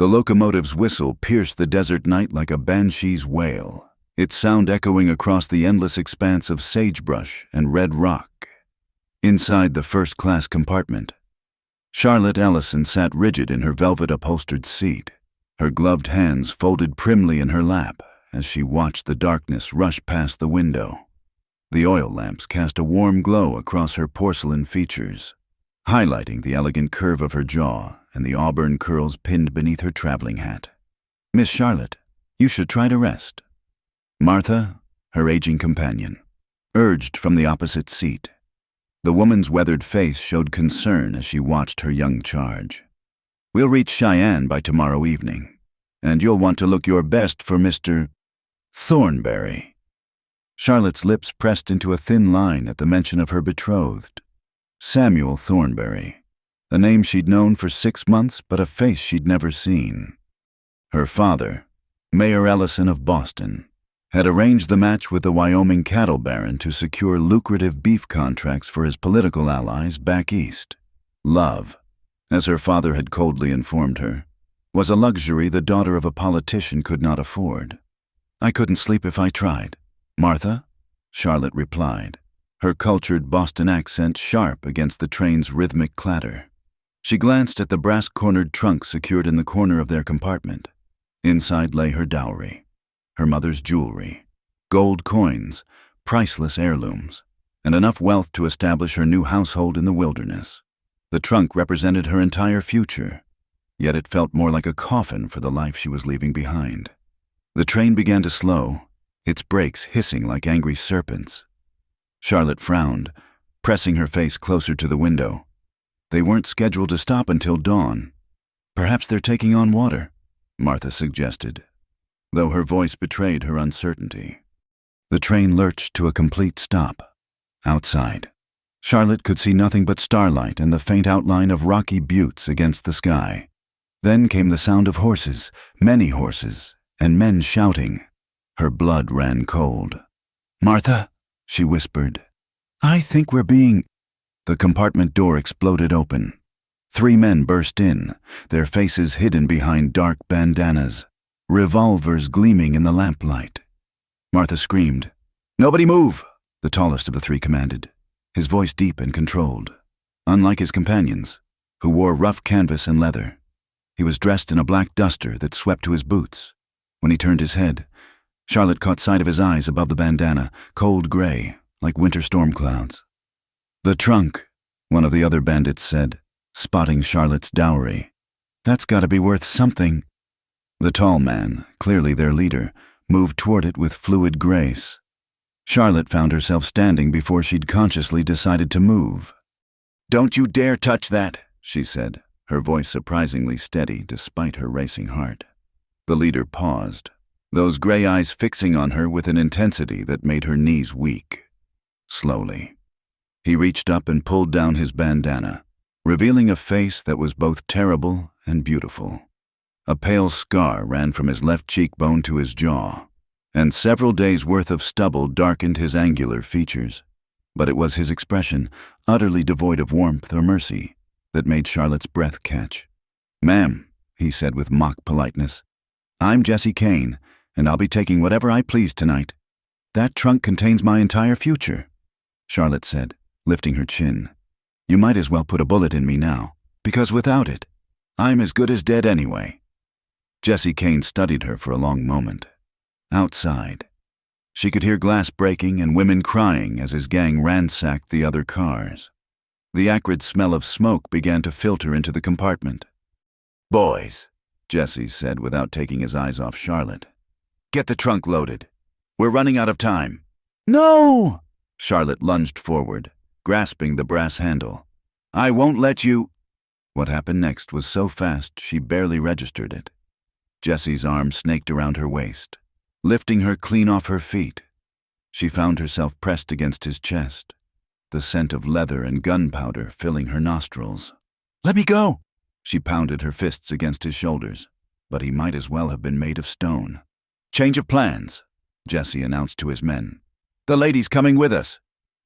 The locomotive's whistle pierced the desert night like a banshee's wail, its sound echoing across the endless expanse of sagebrush and red rock. Inside the first-class compartment, Charlotte Ellison sat rigid in her velvet-upholstered seat, her gloved hands folded primly in her lap as she watched the darkness rush past the window. The oil lamps cast a warm glow across her porcelain features, highlighting the elegant curve of her jaw and the auburn curls pinned beneath her traveling hat. "Miss Charlotte, you should try to rest," Martha, her aging companion, urged from the opposite seat. The woman's weathered face showed concern as she watched her young charge. "We'll reach Cheyenne by tomorrow evening, and you'll want to look your best for Mr. Thornberry." Charlotte's lips pressed into a thin line at the mention of her betrothed, Samuel Thornberry, a name she'd known for 6 months but a face she'd never seen. Her father, Mayor Ellison of Boston, had arranged the match with the Wyoming cattle baron to secure lucrative beef contracts for his political allies back east. Love, as her father had coldly informed her, was a luxury the daughter of a politician could not afford. "I couldn't sleep if I tried, Martha," Charlotte replied, her cultured Boston accent sharp against the train's rhythmic clatter. She glanced at the brass-cornered trunk secured in the corner of their compartment. Inside lay her dowry, her mother's jewelry, gold coins, priceless heirlooms, and enough wealth to establish her new household in the wilderness. The trunk represented her entire future, yet it felt more like a coffin for the life she was leaving behind. The train began to slow, its brakes hissing like angry serpents. Charlotte frowned, pressing her face closer to the window. They weren't scheduled to stop until dawn. "Perhaps they're taking on water," Martha suggested, though her voice betrayed her uncertainty. The train lurched to a complete stop. Outside, Charlotte could see nothing but starlight and the faint outline of rocky buttes against the sky. Then came the sound of horses, many horses, and men shouting. Her blood ran cold. "Martha," she whispered, "I think we're being—" The compartment door exploded open. 3 men burst in, their faces hidden behind dark bandanas, revolvers gleaming in the lamplight. Martha screamed. "Nobody move!" the tallest of the 3 commanded, his voice deep and controlled. Unlike his companions, who wore rough canvas and leather, he was dressed in a black duster that swept to his boots. When he turned his head, Charlotte caught sight of his eyes above the bandana, cold gray, like winter storm clouds. "The trunk," one of the other bandits said, spotting Charlotte's dowry. "That's got to be worth something." The tall man, clearly their leader, moved toward it with fluid grace. Charlotte found herself standing before she'd consciously decided to move. "Don't you dare touch that," she said, her voice surprisingly steady despite her racing heart. The leader paused, those gray eyes fixing on her with an intensity that made her knees weak. Slowly, he reached up and pulled down his bandana, revealing a face that was both terrible and beautiful. A pale scar ran from his left cheekbone to his jaw, and several days' worth of stubble darkened his angular features. But it was his expression, utterly devoid of warmth or mercy, that made Charlotte's breath catch. "Ma'am," he said with mock politeness, "I'm Jesse Kane, and I'll be taking whatever I please tonight." "That trunk contains my entire future," Charlotte said, lifting her chin. "You might as well put a bullet in me now, because without it, I'm as good as dead anyway." Jesse Kane studied her for a long moment. Outside, she could hear glass breaking and women crying as his gang ransacked the other cars. The acrid smell of smoke began to filter into the compartment. "Boys," Jesse said without taking his eyes off Charlotte, "get the trunk loaded. We're running out of time." "No!" Charlotte lunged forward, grasping the brass handle. "I won't let you—" What happened next was so fast she barely registered it. Jesse's arm snaked around her waist, lifting her clean off her feet. She found herself pressed against his chest, the scent of leather and gunpowder filling her nostrils. "Let me go!" She pounded her fists against his shoulders, but he might as well have been made of stone. "Change of plans," Jesse announced to his men. "The lady's coming with us."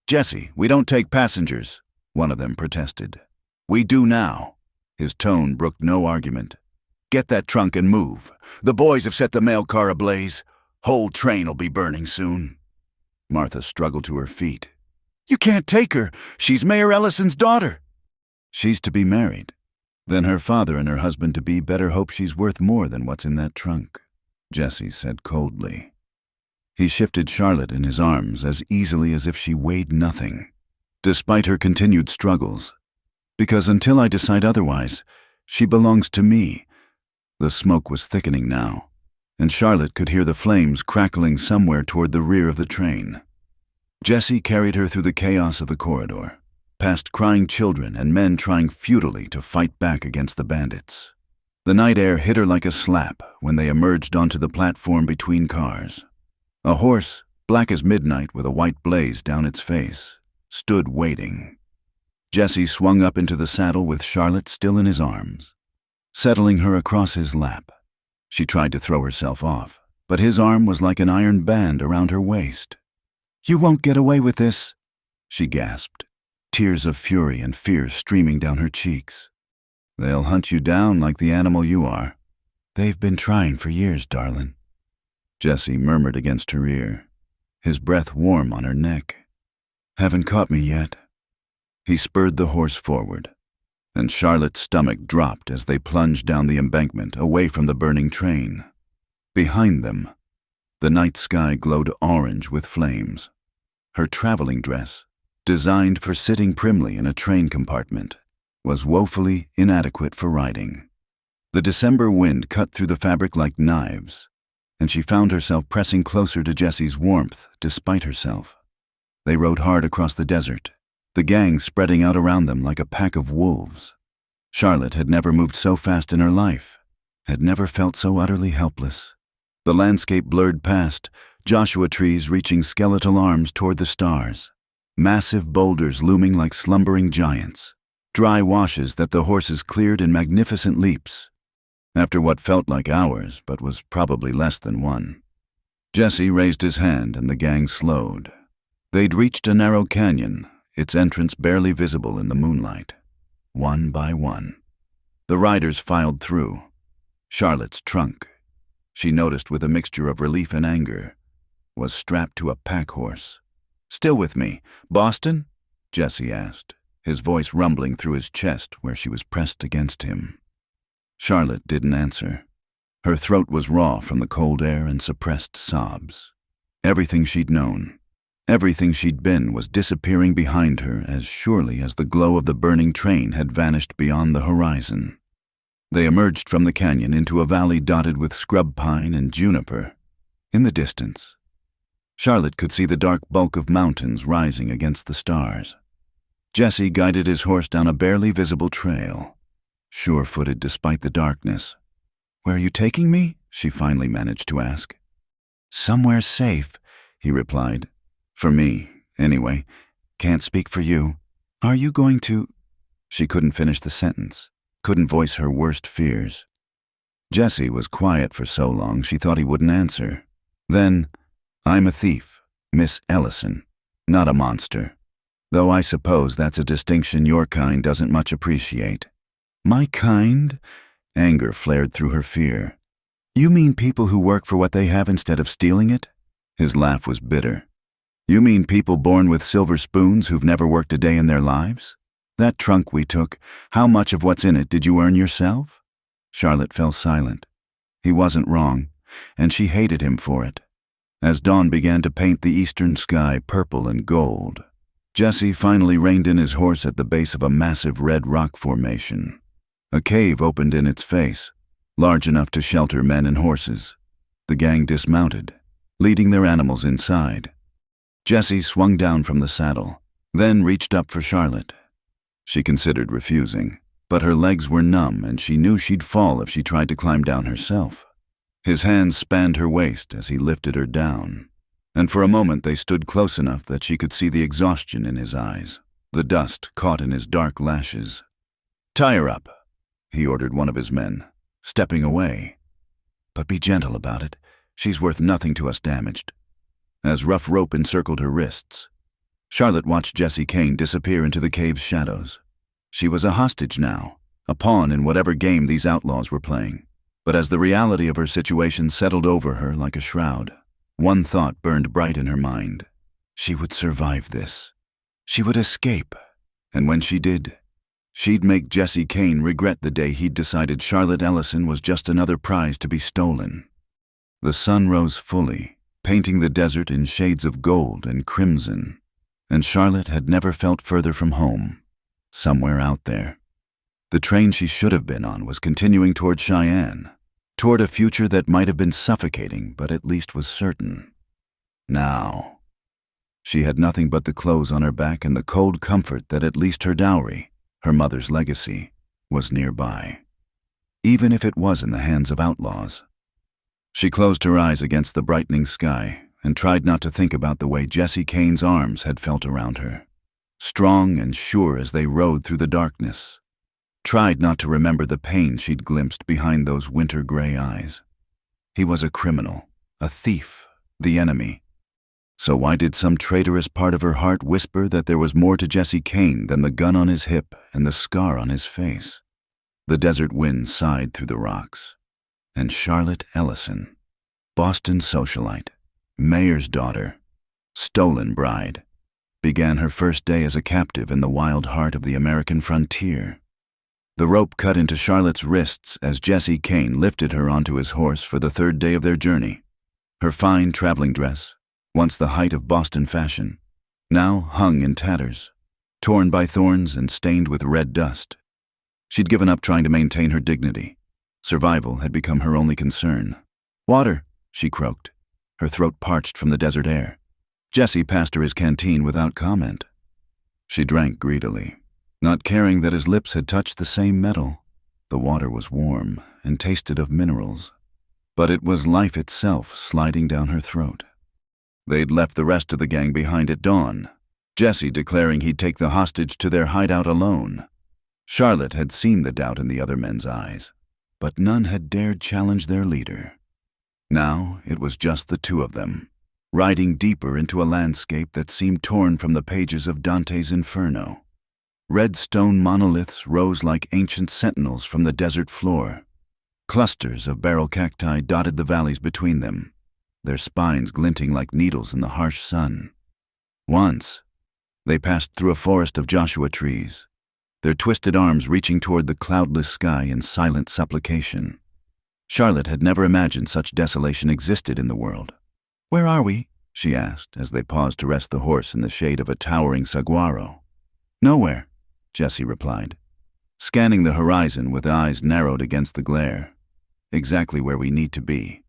"Jesse, we don't take passengers," one of them protested. "We do now." His tone brooked no argument. get that trunk and move. The boys have set the mail car ablaze. Whole train'll be burning soon." Martha struggled to her feet. "You can't take her. She's Mayor Ellison's daughter." "She's to be married. Then her father and her husband-to-be better hope she's worth more than what's in that trunk," Jesse said coldly. He shifted Charlotte in his arms as easily as if she weighed nothing, despite her continued struggles. "Because until I decide otherwise, she belongs to me." The smoke was thickening now, and Charlotte could hear the flames crackling somewhere toward the rear of the train. Jesse carried her through the chaos of the corridor, past crying children and men trying futilely to fight back against the bandits. The night air hit her like a slap when they emerged onto the platform between cars. A horse, black as midnight with a white blaze down its face, stood waiting. Jesse swung up into the saddle with Charlotte still in his arms, settling her across his lap. She tried to throw herself off, but his arm was like an iron band around her waist. "You won't get away with this," she gasped, tears of fury and fear streaming down her cheeks. "They'll hunt you down like the animal you are." "They've been trying for years, darling," Jesse murmured against her ear, his breath warm on her neck. "Haven't caught me yet." He spurred the horse forward, and Charlotte's stomach dropped as they plunged down the embankment away from the burning train. Behind them, the night sky glowed orange with flames. Her traveling dress, designed for sitting primly in a train compartment, was woefully inadequate for riding. The December wind cut through the fabric like knives, and she found herself pressing closer to Jesse's warmth despite herself. They rode hard across the desert, the gang spreading out around them like a pack of wolves. Charlotte had never moved so fast in her life, had never felt so utterly helpless. The landscape blurred past, Joshua trees reaching skeletal arms toward the stars, massive boulders looming like slumbering giants, dry washes that the horses cleared in magnificent leaps. After what felt like hours, but was probably less than one, Jesse raised his hand and the gang slowed. They'd reached a narrow canyon, its entrance barely visible in the moonlight. One by one, the riders filed through. Charlotte's trunk, she noticed with a mixture of relief and anger, was strapped to a pack horse. "Still with me, Boston?" Jesse asked, his voice rumbling through his chest where she was pressed against him. Charlotte didn't answer. Her throat was raw from the cold air and suppressed sobs. Everything she'd known, everything she'd been, was disappearing behind her as surely as the glow of the burning train had vanished beyond the horizon. They emerged from the canyon into a valley dotted with scrub pine and juniper. In the distance, Charlotte could see the dark bulk of mountains rising against the stars. Jesse guided his horse down a barely visible trail, sure-footed despite the darkness. "Where are you taking me?" she finally managed to ask. "Somewhere safe," he replied. "For me, anyway. Can't speak for you. Are you going to—" She couldn't finish the sentence, couldn't voice her worst fears. Jesse was quiet for so long she thought he wouldn't answer. Then, "I'm a thief, Miss Ellison, not a monster. Though I suppose that's a distinction your kind doesn't much appreciate." "My kind?" Anger flared through her fear. "You mean people who work for what they have instead of stealing it?" His laugh was bitter. "You mean people born with silver spoons who've never worked a day in their lives? That trunk we took, how much of what's in it did you earn yourself?" Charlotte fell silent. He wasn't wrong, and she hated him for it. As dawn began to paint the eastern sky purple and gold, Jesse finally reined in his horse at the base of a massive red rock formation. A cave opened in its face, large enough to shelter men and horses. The gang dismounted, leading their animals inside. Jesse swung down from the saddle, then reached up for Charlotte. She considered refusing, but her legs were numb and she knew she'd fall if she tried to climb down herself. His hands spanned her waist as he lifted her down, and for a moment they stood close enough that she could see the exhaustion in his eyes, the dust caught in his dark lashes. "Tie her up," he ordered one of his men, stepping away. "But be gentle about it. She's worth nothing to us damaged." As rough rope encircled her wrists, Charlotte watched Jesse Kane disappear into the cave's shadows. She was a hostage now, a pawn in whatever game these outlaws were playing. But as the reality of her situation settled over her like a shroud, one thought burned bright in her mind. She would survive this. She would escape. And when she did, she'd make Jesse Kane regret the day he'd decided Charlotte Ellison was just another prize to be stolen. The sun rose fully, painting the desert in shades of gold and crimson, and Charlotte had never felt further from home, somewhere out there. The train she should have been on was continuing toward Cheyenne, toward a future that might have been suffocating but at least was certain. Now, she had nothing but the clothes on her back and the cold comfort that at least her dowry, her mother's legacy, was nearby, even if it was in the hands of outlaws. She closed her eyes against the brightening sky and tried not to think about the way Jesse Kane's arms had felt around her, strong and sure as they rode through the darkness. Tried not to remember the pain she'd glimpsed behind those winter-gray eyes. He was a criminal, a thief, the enemy. So why did some traitorous part of her heart whisper that there was more to Jesse Kane than the gun on his hip and the scar on his face? The desert wind sighed through the rocks. And Charlotte Ellison, Boston socialite, mayor's daughter, stolen bride, began her first day as a captive in the wild heart of the American frontier. The rope cut into Charlotte's wrists as Jesse Kane lifted her onto his horse for the third day of their journey. Her fine traveling dress, once the height of Boston fashion, now hung in tatters, torn by thorns and stained with red dust. She'd given up trying to maintain her dignity. Survival had become her only concern. "Water," she croaked, her throat parched from the desert air. Jesse passed her his canteen without comment. She drank greedily, not caring that his lips had touched the same metal. The water was warm and tasted of minerals, but it was life itself sliding down her throat. They'd left the rest of the gang behind at dawn, Jesse declaring he'd take the hostage to their hideout alone. Charlotte had seen the doubt in the other men's eyes, but none had dared challenge their leader. Now it was just the two of them, riding deeper into a landscape that seemed torn from the pages of Dante's Inferno. Red stone monoliths rose like ancient sentinels from the desert floor. Clusters of barrel cacti dotted the valleys between them, their spines glinting like needles in the harsh sun. Once, they passed through a forest of Joshua trees, their twisted arms reaching toward the cloudless sky in silent supplication. Charlotte had never imagined such desolation existed in the world. "Where are we?" she asked as they paused to rest the horse in the shade of a towering saguaro. "Nowhere," Jesse replied, scanning the horizon with eyes narrowed against the glare. "Exactly where we need to be.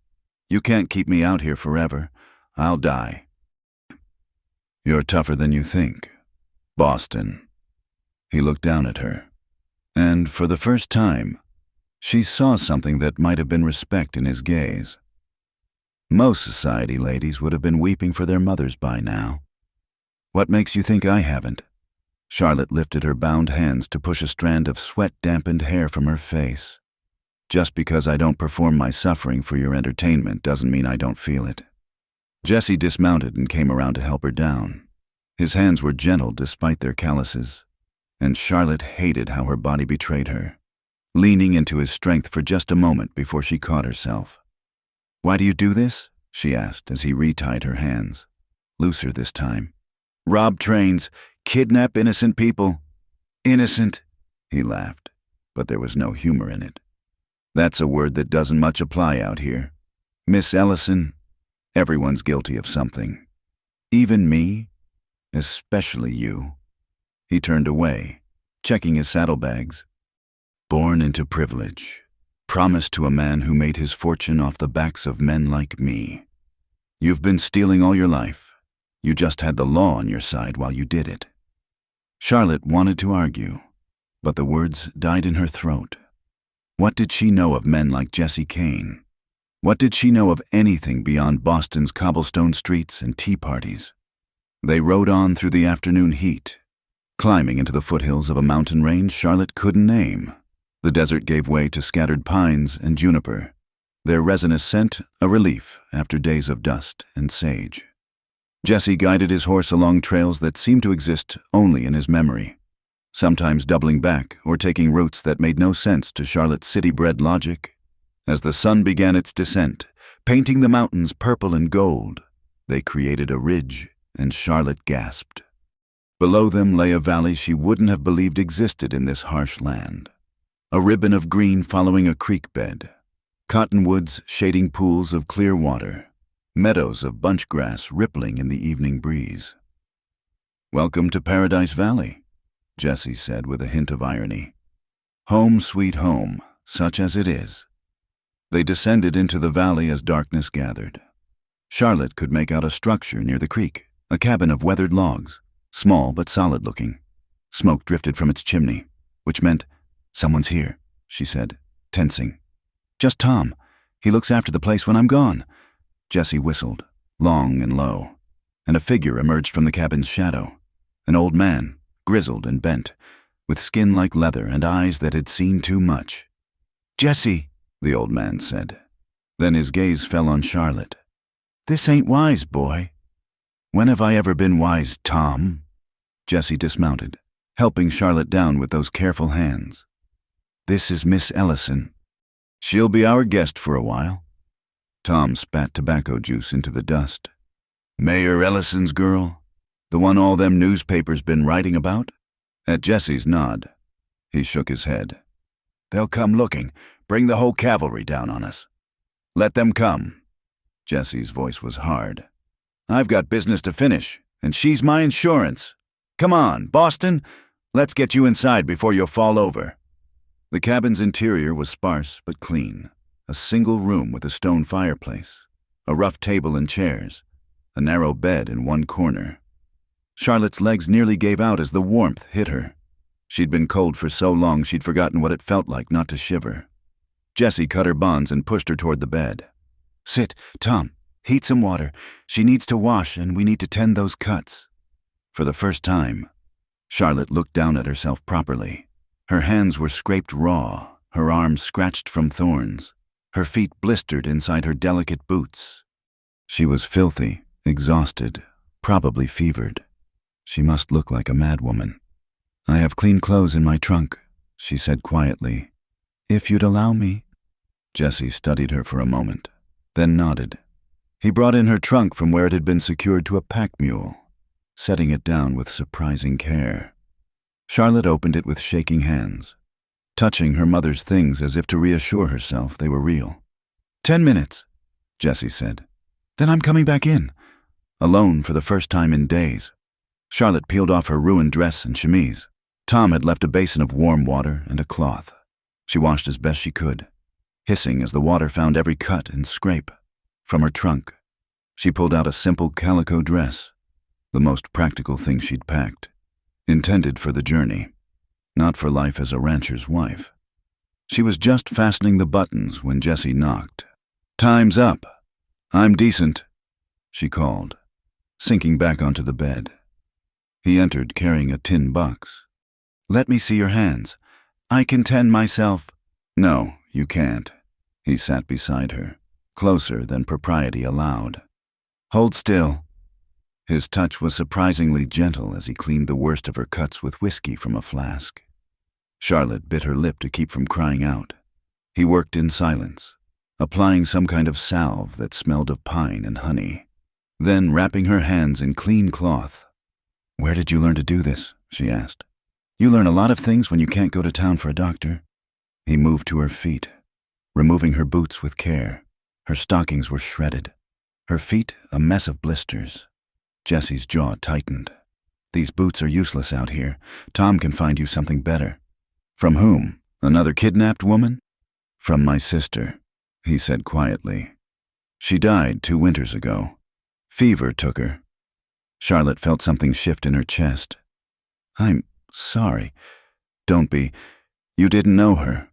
You can't keep me out here forever. I'll die." "You're tougher than you think. Boston." He looked down at her, and for the first time, she saw something that might have been respect in his gaze. Most society ladies would have been weeping for their mothers by now. "What makes you think I haven't?" Charlotte lifted her bound hands to push a strand of sweat-dampened hair from her face. "Just because I don't perform my suffering for your entertainment doesn't mean I don't feel it." Jesse dismounted and came around to help her down. His hands were gentle despite their calluses, and Charlotte hated how her body betrayed her, leaning into his strength for just a moment before she caught herself. "Why do you do this?" she asked as he retied her hands, looser this time. "Rob trains, kidnap innocent people." "Innocent," he laughed, but there was no humor in it. "That's a word that doesn't much apply out here. Miss Ellison, everyone's guilty of something. Even me, especially you." He turned away, checking his saddlebags. "Born into privilege, promised to a man who made his fortune off the backs of men like me. You've been stealing all your life. You just had the law on your side while you did it." Charlotte wanted to argue, but the words died in her throat. What did she know of men like Jesse Kane? What did she know of anything beyond Boston's cobblestone streets and tea parties? They rode on through the afternoon heat, climbing into the foothills of a mountain range Charlotte couldn't name. The desert gave way to scattered pines and juniper, their resinous scent a relief after days of dust and sage. Jesse guided his horse along trails that seemed to exist only in his memory, sometimes doubling back or taking routes that made no sense to Charlotte's city-bred logic, As the sun began its descent, painting the mountains purple and gold, they created a ridge, and Charlotte gasped. Below them lay a valley she wouldn't have believed existed in this harsh land. A ribbon of green following a creek bed, cottonwoods shading pools of clear water, meadows of bunch grass rippling in the evening breeze. "Welcome to Paradise Valley," Jesse said with a hint of irony. "Home sweet home, such as it is." They descended into the valley as darkness gathered. Charlotte could make out a structure near the creek, a cabin of weathered logs, small but solid-looking. Smoke drifted from its chimney, which meant, "Someone's here," she said, tensing. "Just Tom. He looks after the place when I'm gone." Jesse whistled, long and low, and a figure emerged from the cabin's shadow. An old man, grizzled and bent, with skin like leather and eyes that had seen too much. "Jesse," the old man said. Then his gaze fell on Charlotte. "This ain't wise, boy." "When have I ever been wise, Tom?" Jesse dismounted, helping Charlotte down with those careful hands. "This is Miss Ellison. She'll be our guest for a while." Tom spat tobacco juice into the dust. "Mayor Ellison's girl? The one all them newspapers been writing about?" At Jesse's nod, he shook his head. "They'll come looking. Bring the whole cavalry down on us." "Let them come." Jesse's voice was hard. "I've got business to finish, and she's my insurance. Come on, Boston, let's get you inside before you'll fall over." The cabin's interior was sparse but clean. A single room with a stone fireplace, a rough table and chairs, a narrow bed in one corner. Charlotte's legs nearly gave out as the warmth hit her. She'd been cold for so long she'd forgotten what it felt like not to shiver. Jesse cut her bonds and pushed her toward the bed. "Sit, Tom. Heat some water. She needs to wash, and we need to tend those cuts." For the first time, Charlotte looked down at herself properly. Her hands were scraped raw, her arms scratched from thorns, her feet blistered inside her delicate boots. She was filthy, exhausted, probably fevered. She must look like a madwoman. "I have clean clothes in my trunk," she said quietly. "If you'd allow me." Jesse studied her for a moment, then nodded. He brought in her trunk from where it had been secured to a pack mule, setting it down with surprising care. Charlotte opened it with shaking hands, touching her mother's things as if to reassure herself they were real. 10 minutes, Jesse said. "Then I'm coming back in." Alone for the first time in days. Charlotte peeled off her ruined dress and chemise. Tom had left a basin of warm water and a cloth. She washed as best she could, hissing as the water found every cut and scrape. From her trunk, she pulled out a simple calico dress, the most practical thing she'd packed, intended for the journey, not for life as a rancher's wife. She was just fastening the buttons when Jesse knocked. "Time's up. I'm decent," she called, sinking back onto the bed. He entered carrying a tin box. "Let me see your hands. I can tend myself." "No, you can't." He sat beside her, closer than propriety allowed. "Hold still." His touch was surprisingly gentle as he cleaned the worst of her cuts with whiskey from a flask. Charlotte bit her lip to keep from crying out. He worked in silence, applying some kind of salve that smelled of pine and honey, then wrapping her hands in clean cloth. "Where did you learn to do this?" she asked. "You learn a lot of things when you can't go to town for a doctor." He moved to her feet, removing her boots with care. Her stockings were shredded, her feet a mess of blisters. Jesse's jaw tightened. "These boots are useless out here. Tom can find you something better." "From whom? Another kidnapped woman?" "From my sister," he said quietly. "She died 2 winters ago. Fever took her." Charlotte felt something shift in her chest. "I'm sorry." "Don't be. You didn't know her."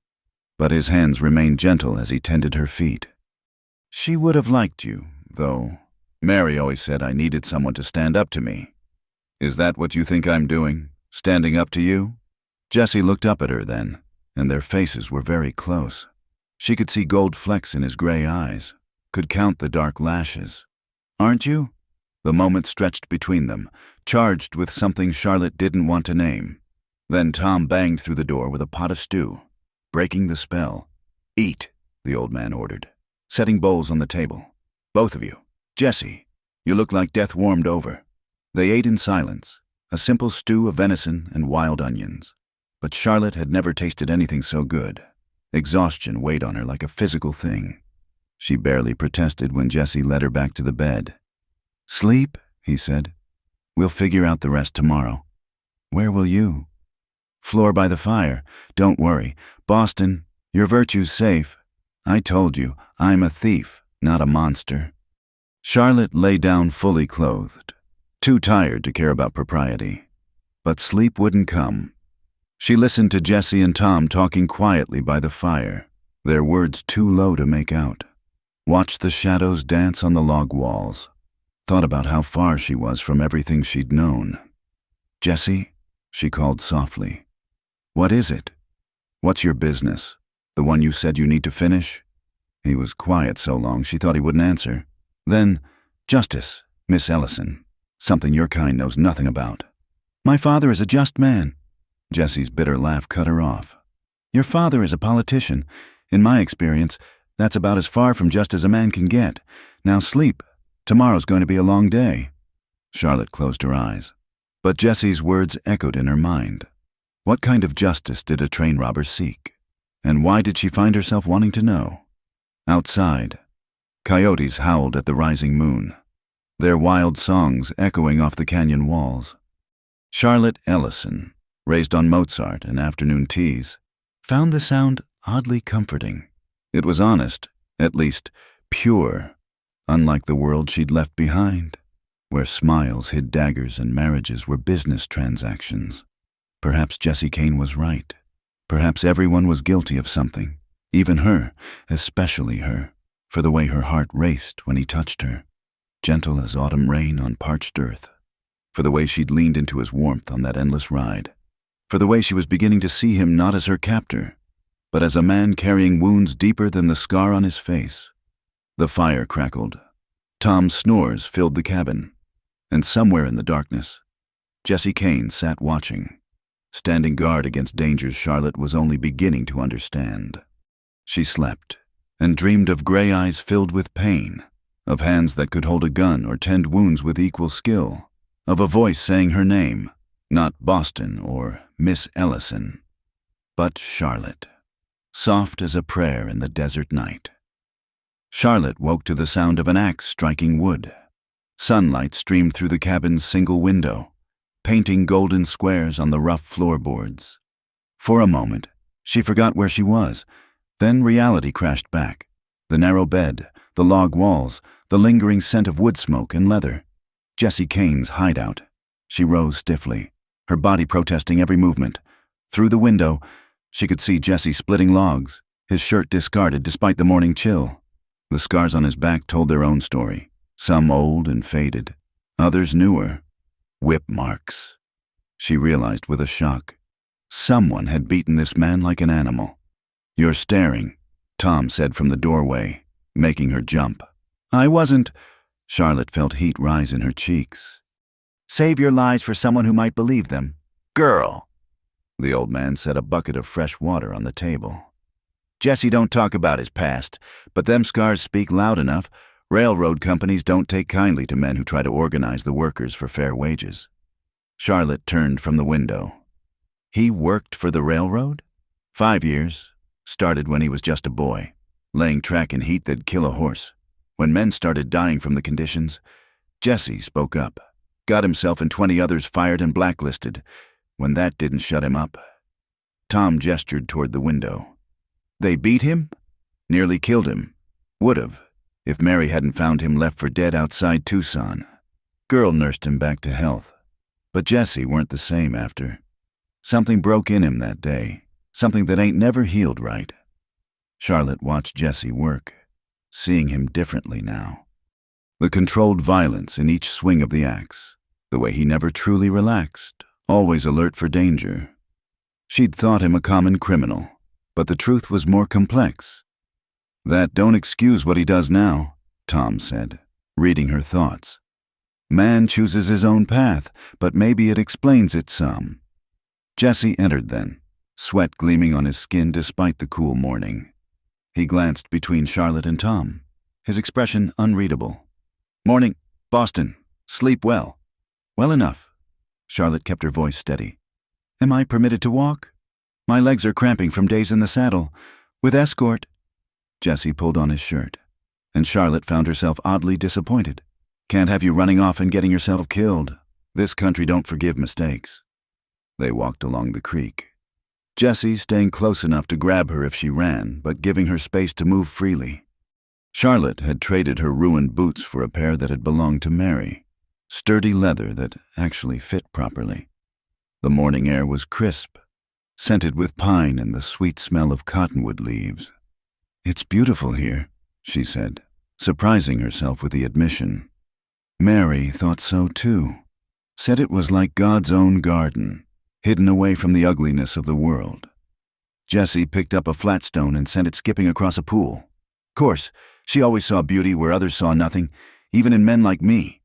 But his hands remained gentle as he tended her feet. "She would have liked you, though. Mary always said I needed someone to stand up to me." "Is that what you think I'm doing? Standing up to you?" Jesse looked up at her then, and their faces were very close. She could see gold flecks in his gray eyes, could count the dark lashes. "Aren't you?" The moment stretched between them, charged with something Charlotte didn't want to name. Then Tom banged through the door with a pot of stew, breaking the spell. "Eat," the old man ordered, setting bowls on the table. "Both of you. Jesse, you look like death warmed over." They ate in silence, a simple stew of venison and wild onions. But Charlotte had never tasted anything so good. Exhaustion weighed on her like a physical thing. She barely protested when Jesse led her back to the bed. "Sleep," he said. "We'll figure out the rest tomorrow." "Where will you?" "Floor by the fire. Don't worry. Boston, your virtue's safe. I told you, I'm a thief, not a monster." Charlotte lay down fully clothed, too tired to care about propriety. But sleep wouldn't come. She listened to Jesse and Tom talking quietly by the fire, their words too low to make out. Watched the shadows dance on the log walls. Thought about how far she was from everything she'd known. "Jesse," she called softly. "What is it? What's your business? The one you said you need to finish?" He was quiet so long she thought he wouldn't answer. Then, "Justice, Miss Ellison. Something your kind knows nothing about." "My father is a just man." Jesse's bitter laugh cut her off. "Your father is a politician. In my experience, that's about as far from just as a man can get. Now sleep. Tomorrow's going to be a long day." Charlotte closed her eyes. But Jesse's words echoed in her mind. What kind of justice did a train robber seek? And why did she find herself wanting to know? Outside, coyotes howled at the rising moon, their wild songs echoing off the canyon walls. Charlotte Ellison, raised on Mozart and afternoon teas, found the sound oddly comforting. It was honest, at least pure, unlike the world she'd left behind, where smiles hid daggers and marriages were business transactions. Perhaps Jesse Kane was right. Perhaps everyone was guilty of something, even her, especially her, for the way her heart raced when he touched her, gentle as autumn rain on parched earth, for the way she'd leaned into his warmth on that endless ride, for the way she was beginning to see him not as her captor, but as a man carrying wounds deeper than the scar on his face. The fire crackled. Tom's snores filled the cabin, and somewhere in the darkness, Jesse Kane sat watching, standing guard against dangers Charlotte was only beginning to understand. She slept, and dreamed of gray eyes filled with pain, of hands that could hold a gun or tend wounds with equal skill, of a voice saying her name, not Boston or Miss Ellison, but Charlotte, soft as a prayer in the desert night. Charlotte woke to the sound of an axe striking wood. Sunlight streamed through the cabin's single window, painting golden squares on the rough floorboards. For a moment, she forgot where she was. Then reality crashed back. The narrow bed, the log walls, the lingering scent of wood smoke and leather. Jesse Kane's hideout. She rose stiffly, her body protesting every movement. Through the window, she could see Jesse splitting logs, his shirt discarded despite the morning chill. The scars on his back told their own story, some old and faded, others newer. Whip marks. She realized with a shock. Someone had beaten this man like an animal. "You're staring," Tom said from the doorway, making her jump. "I wasn't." Charlotte felt heat rise in her cheeks. "Save your lies for someone who might believe them. Girl!" The old man set a bucket of fresh water on the table. "Jesse don't talk about his past, but them scars speak loud enough. Railroad companies don't take kindly to men who try to organize the workers for fair wages." Charlotte turned from the window. He worked for the railroad? 5 years. Started when he was just a boy, laying track in heat that'd kill a horse. When men started dying from the conditions, Jesse spoke up, got himself and 20 others fired and blacklisted. When that didn't shut him up, Tom gestured toward the window. "They beat him? Nearly killed him. Would've, if Mary hadn't found him left for dead outside Tucson. Girl nursed him back to health. But Jesse weren't the same after. Something broke in him that day, something that ain't never healed right." Charlotte watched Jesse work, seeing him differently now. The controlled violence in each swing of the axe, the way he never truly relaxed, always alert for danger. She'd thought him a common criminal, but the truth was more complex. "That don't excuse what he does now," Tom said, reading her thoughts. "Man chooses his own path, but maybe it explains it some." Jesse entered then, sweat gleaming on his skin despite the cool morning. He glanced between Charlotte and Tom, his expression unreadable. "Morning, Boston. Sleep well." "Well enough." Charlotte kept her voice steady. "Am I permitted to walk? My legs are cramping from days in the saddle. With escort." Jesse pulled on his shirt, and Charlotte found herself oddly disappointed. "Can't have you running off and getting yourself killed. This country don't forgive mistakes." They walked along the creek, Jesse staying close enough to grab her if she ran, but giving her space to move freely. Charlotte had traded her ruined boots for a pair that had belonged to Mary, sturdy leather that actually fit properly. The morning air was crisp, scented with pine and the sweet smell of cottonwood leaves. "It's beautiful here," she said, surprising herself with the admission. Mary thought so too, said it was like God's own garden, hidden away from the ugliness of the world. Jesse picked up a flat stone and sent it skipping across a pool. Of course, she always saw beauty where others saw nothing, even in men like me.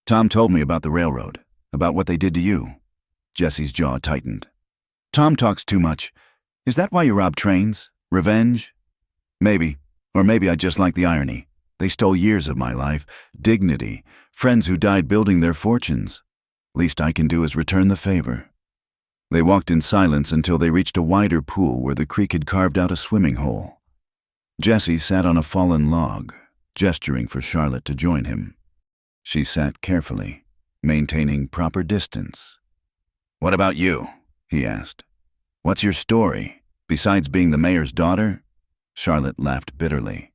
"Tom told me about the railroad, about what they did to you." Jesse's jaw tightened. "Tom talks too much. Is that why you robbed trains? Revenge?" "Maybe. Or maybe I just like the irony. They stole years of my life, dignity, friends who died building their fortunes. Least I can do is return the favor." They walked in silence until they reached a wider pool where the creek had carved out a swimming hole. Jesse sat on a fallen log, gesturing for Charlotte to join him. She sat carefully, maintaining proper distance. "What about you?" he asked. "What's your story, besides being the mayor's daughter?" Charlotte laughed bitterly.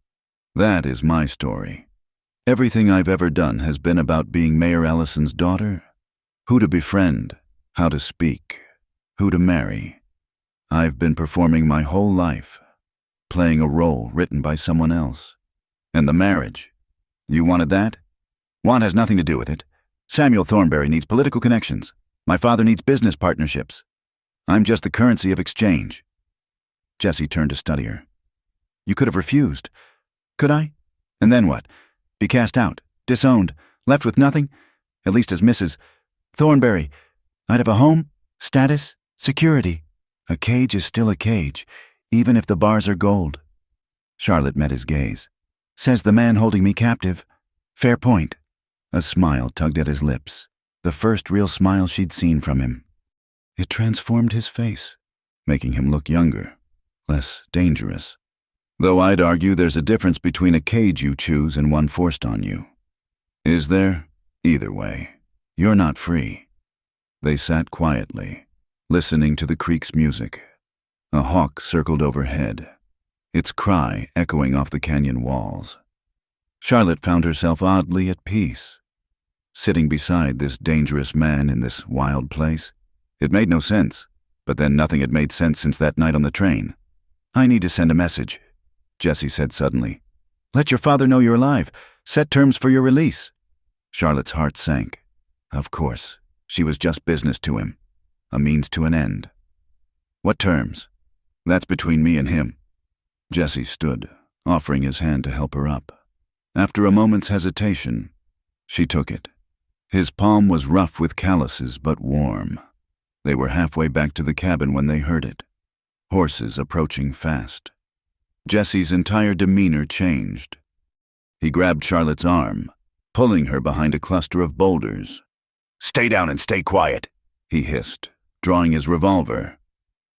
"That is my story. Everything I've ever done has been about being Mayor Allison's daughter. Who to befriend, how to speak, who to marry. I've been performing my whole life, playing a role written by someone else. And the marriage, you wanted that? Want has nothing to do with it. Samuel Thornberry needs political connections. My father needs business partnerships. I'm just the currency of exchange." Jesse turned to study her. "You could have refused. Could I? And then what? Be cast out, disowned, left with nothing? At least as Mrs. Thornberry, I'd have a home, status, security. A cage is still a cage, even if the bars are gold." Charlotte met his gaze. "Says the man holding me captive. Fair point." A smile tugged at his lips, the first real smile she'd seen from him. It transformed his face, making him look younger, less dangerous. "Though I'd argue there's a difference between a cage you choose and one forced on you." "Is there? Either way, you're not free." They sat quietly, listening to the creek's music. A hawk circled overhead, its cry echoing off the canyon walls. Charlotte found herself oddly at peace, sitting beside this dangerous man in this wild place. It made no sense, but then nothing had made sense since that night on the train. "I need to send a message," Jesse said suddenly. "Let your father know you're alive. Set terms for your release." Charlotte's heart sank. Of course, she was just business to him, a means to an end. "What terms?" "That's between me and him." Jesse stood, offering his hand to help her up. After a moment's hesitation, she took it. His palm was rough with calluses, but warm. They were halfway back to the cabin when they heard it. Horses approaching fast. Jesse's entire demeanor changed. He grabbed Charlotte's arm, pulling her behind a cluster of boulders. "Stay down and stay quiet," he hissed, drawing his revolver.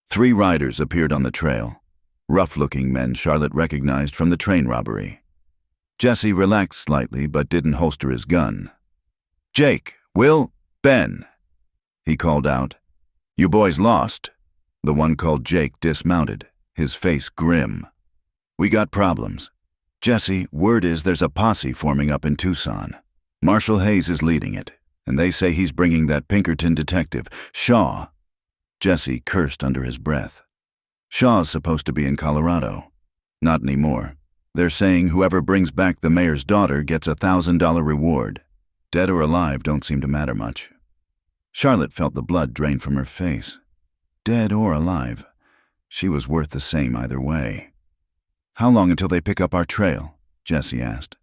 3 riders appeared on the trail, rough-looking men Charlotte recognized from the train robbery. Jesse relaxed slightly but didn't holster his gun. "Jake, Will, Ben," he called out. "You boys lost." The one called Jake dismounted, his face grim. "We got problems. Jesse, word is there's a posse forming up in Tucson. Marshal Hayes is leading it, and they say he's bringing that Pinkerton detective, Shaw." Jesse cursed under his breath. "Shaw's supposed to be in Colorado. Not anymore. They're saying whoever brings back the mayor's daughter gets a $1,000 reward. Dead or alive don't seem to matter much." Charlotte felt the blood drain from her face. Dead or alive, she was worth the same either way. "How long until they pick up our trail?" Jesse asked.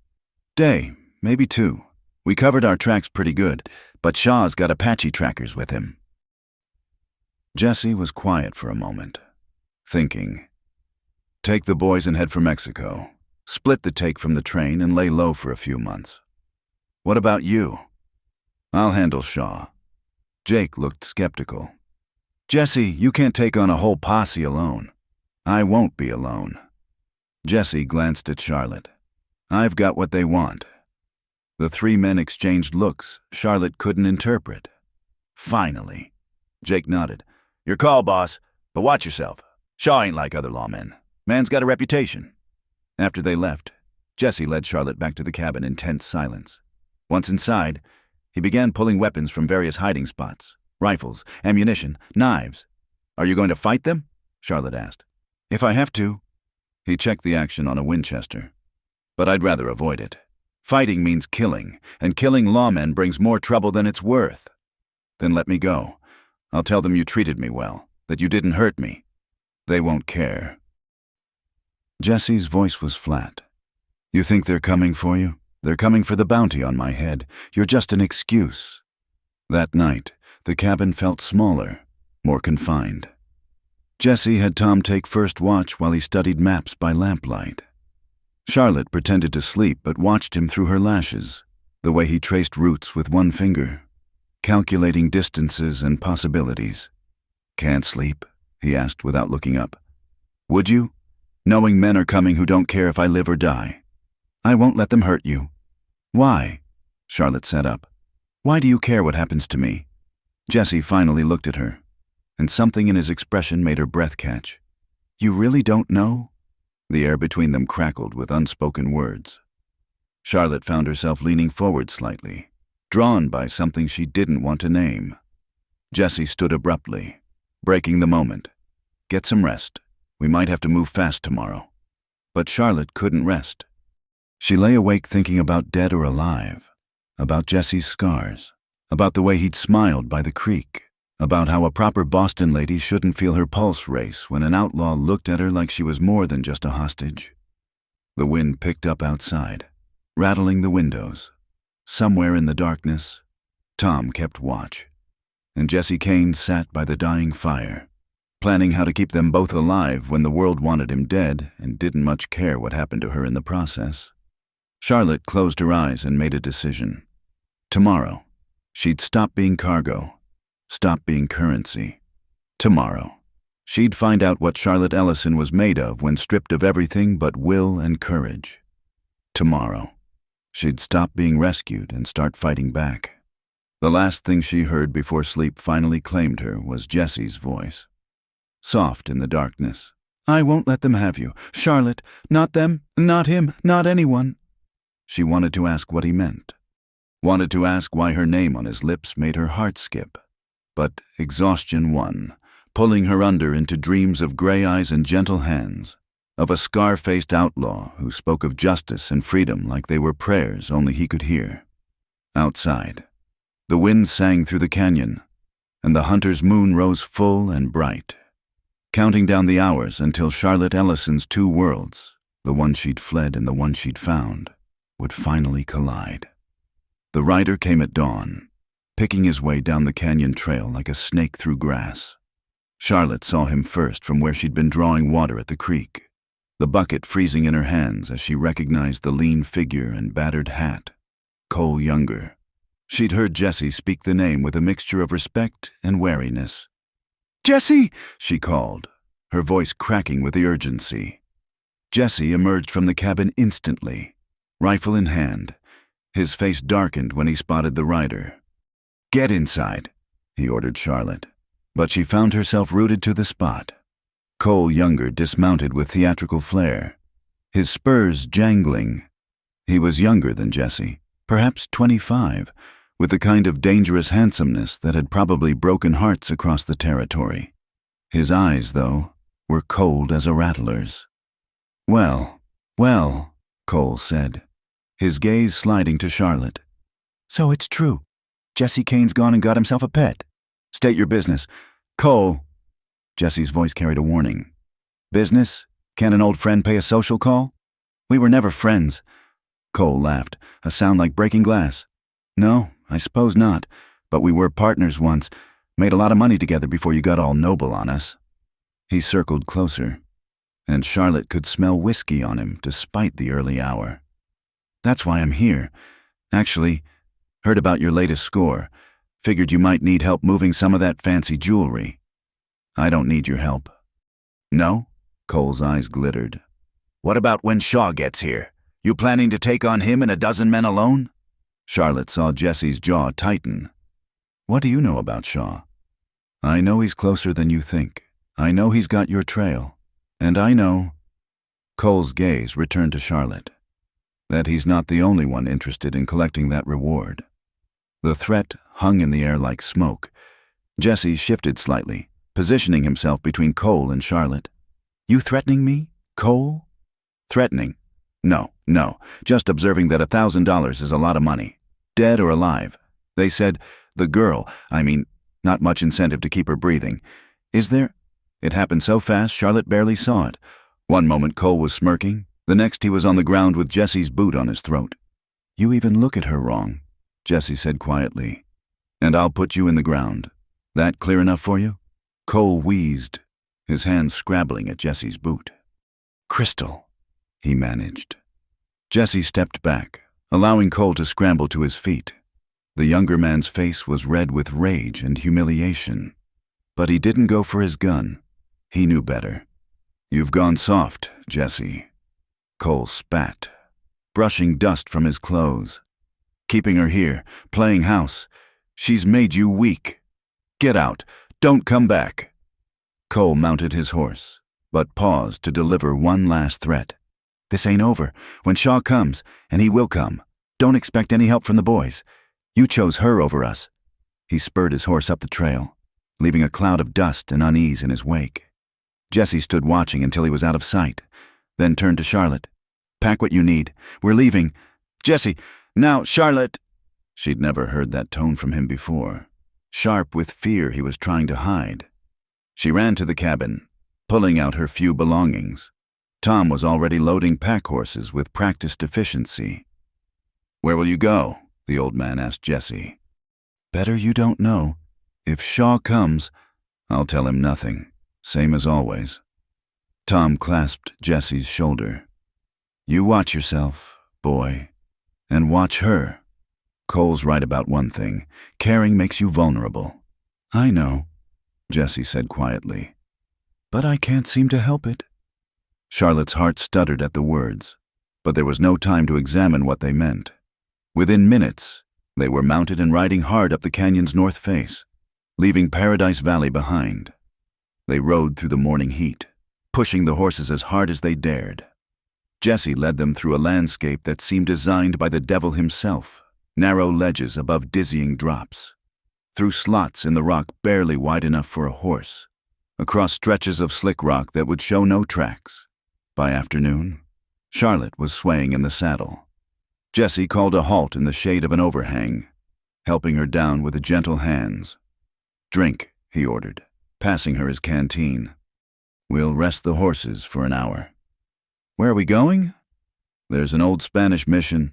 "Day, maybe 2. We covered our tracks pretty good, but Shaw's got Apache trackers with him." Jesse was quiet for a moment, thinking. Take the boys and head for Mexico. Split the take from the train and lay low for a few months. What about you? I'll handle Shaw. Jake looked skeptical. Jesse, you can't take on a whole posse alone. I won't be alone. Jesse glanced at Charlotte. I've got what they want. The three men exchanged looks Charlotte couldn't interpret. Finally. Jake nodded. Your call, boss, but watch yourself. Shaw ain't like other lawmen. Man's got a reputation. After they left, Jesse led Charlotte back to the cabin in tense silence. Once inside, he began pulling weapons from various hiding spots. Rifles, ammunition, knives. Are you going to fight them? Charlotte asked. If I have to. He checked the action on a Winchester. But I'd rather avoid it. Fighting means killing, and killing lawmen brings more trouble than it's worth. Then let me go. I'll tell them you treated me well, that you didn't hurt me. They won't care. Jesse's voice was flat. You think they're coming for you? They're coming for the bounty on my head. You're just an excuse. That night, the cabin felt smaller, more confined. Jesse had Tom take first watch while he studied maps by lamplight. Charlotte pretended to sleep but watched him through her lashes, the way he traced routes with one finger, calculating distances and possibilities. Can't sleep? He asked without looking up. Would you? Knowing men are coming who don't care if I live or die. I won't let them hurt you. Why? Charlotte sat up. Why do you care what happens to me? Jesse finally looked at her, and something in his expression made her breath catch. You really don't know? The air between them crackled with unspoken words. Charlotte found herself leaning forward slightly, drawn by something she didn't want to name. Jesse stood abruptly, breaking the moment. Get some rest. We might have to move fast tomorrow. But Charlotte couldn't rest. She lay awake thinking about dead or alive, about Jesse's scars, about the way he'd smiled by the creek, about how a proper Boston lady shouldn't feel her pulse race when an outlaw looked at her like she was more than just a hostage. The wind picked up outside, rattling the windows. Somewhere in the darkness, Tom kept watch, and Jesse Kane sat by the dying fire, planning how to keep them both alive when the world wanted him dead and didn't much care what happened to her in the process. Charlotte closed her eyes and made a decision. Tomorrow, she'd stop being cargo, stop being currency. Tomorrow, she'd find out what Charlotte Ellison was made of when stripped of everything but will and courage. Tomorrow, she'd stop being rescued and start fighting back. The last thing she heard before sleep finally claimed her was Jesse's voice, soft in the darkness. I won't let them have you. Charlotte, not them, not him, not anyone. She wanted to ask what he meant, wanted to ask why her name on his lips made her heart skip. But exhaustion won, pulling her under into dreams of gray eyes and gentle hands, of a scar-faced outlaw who spoke of justice and freedom like they were prayers only he could hear. Outside, the wind sang through the canyon, and the hunter's moon rose full and bright, counting down the hours until Charlotte Ellison's two worlds, the one she'd fled and the one she'd found, would finally collide. The rider came at dawn, picking his way down the canyon trail like a snake through grass. Charlotte saw him first from where she'd been drawing water at the creek, the bucket freezing in her hands as she recognized the lean figure and battered hat. Cole Younger. She'd heard Jesse speak the name with a mixture of respect and wariness. Jesse! She called, her voice cracking with the urgency. Jesse emerged from the cabin instantly, rifle in hand. His face darkened when he spotted the rider. Get inside, he ordered Charlotte, but she found herself rooted to the spot. Cole Younger dismounted with theatrical flair, his spurs jangling. He was younger than Jesse, perhaps 25, with the kind of dangerous handsomeness that had probably broken hearts across the territory. His eyes, though, were cold as a rattler's. Well, Cole said, his gaze sliding to Charlotte. So it's true. Jesse Kane's gone and got himself a pet. State your business. Cole. Jesse's voice carried a warning. Business? Can an old friend pay a social call? We were never friends. Cole laughed, a sound like breaking glass. No, I suppose not, but we were partners once. Made a lot of money together before you got all noble on us. He circled closer. and Charlotte could smell whiskey on him despite the early hour. "That's why I'm here. Actually, heard about your latest score. Figured you might need help moving some of that fancy jewelry." "I don't need your help." "No?" Cole's eyes glittered. "What about when Shaw gets here? You planning to take on him and a dozen men alone?" Charlotte saw Jesse's jaw tighten. "What do you know about Shaw?" "I know he's closer than you think. I know he's got your trail. And I know—" Cole's gaze returned to Charlotte. "That he's not the only one interested in collecting that reward." The threat hung in the air like smoke. Jesse shifted slightly, positioning himself between Cole and Charlotte. "You threatening me, Cole?" "Threatening? No, just observing that $1,000 is a lot of money. Dead or alive. They said, the girl, not much incentive to keep her breathing. Is there?" It happened so fast, Charlotte barely saw it. One moment Cole was smirking, the next he was on the ground with Jesse's boot on his throat. "You even look at her wrong," Jesse said quietly. "And I'll put you in the ground. That clear enough for you?" Cole wheezed, his hands scrabbling at Jesse's boot. "Crystal," he managed. Jesse stepped back, allowing Cole to scramble to his feet. The younger man's face was red with rage and humiliation. But he didn't go for his gun. He knew better. "You've gone soft, Jesse." Cole spat, brushing dust from his clothes. "Keeping her here, playing house. She's made you weak. Get out. Don't come back." Cole mounted his horse, but paused to deliver one last threat. "This ain't over. When Shaw comes, and he will come, don't expect any help from the boys. You chose her over us." He spurred his horse up the trail, leaving a cloud of dust and unease in his wake. Jesse stood watching until he was out of sight, then turned to Charlotte. "Pack what you need. We're leaving." "Jesse, now, Charlotte!" She'd never heard that tone from him before, sharp with fear he was trying to hide. She ran to the cabin, pulling out her few belongings. Tom was already loading pack horses with practiced efficiency. "Where will you go?" the old man asked Jesse. "Better you don't know. If Shaw comes, I'll tell him nothing, same as always." Tom clasped Jesse's shoulder. "You watch yourself, boy, and watch her. Cole's right about one thing. Caring makes you vulnerable." "I know," Jesse said quietly. "But I can't seem to help it." Charlotte's heart stuttered at the words, but there was no time to examine what they meant. Within minutes, they were mounted and riding hard up the canyon's north face, leaving Paradise Valley behind. They rode through the morning heat, pushing the horses as hard as they dared. Jesse led them through a landscape that seemed designed by the devil himself, narrow ledges above dizzying drops, through slots in the rock barely wide enough for a horse, across stretches of slick rock that would show no tracks. By afternoon, Charlotte was swaying in the saddle. Jesse called a halt in the shade of an overhang, helping her down with gentle hands. "Drink," he ordered, passing her his canteen. "We'll rest the horses for an hour." "Where are we going?" "There's an old Spanish mission,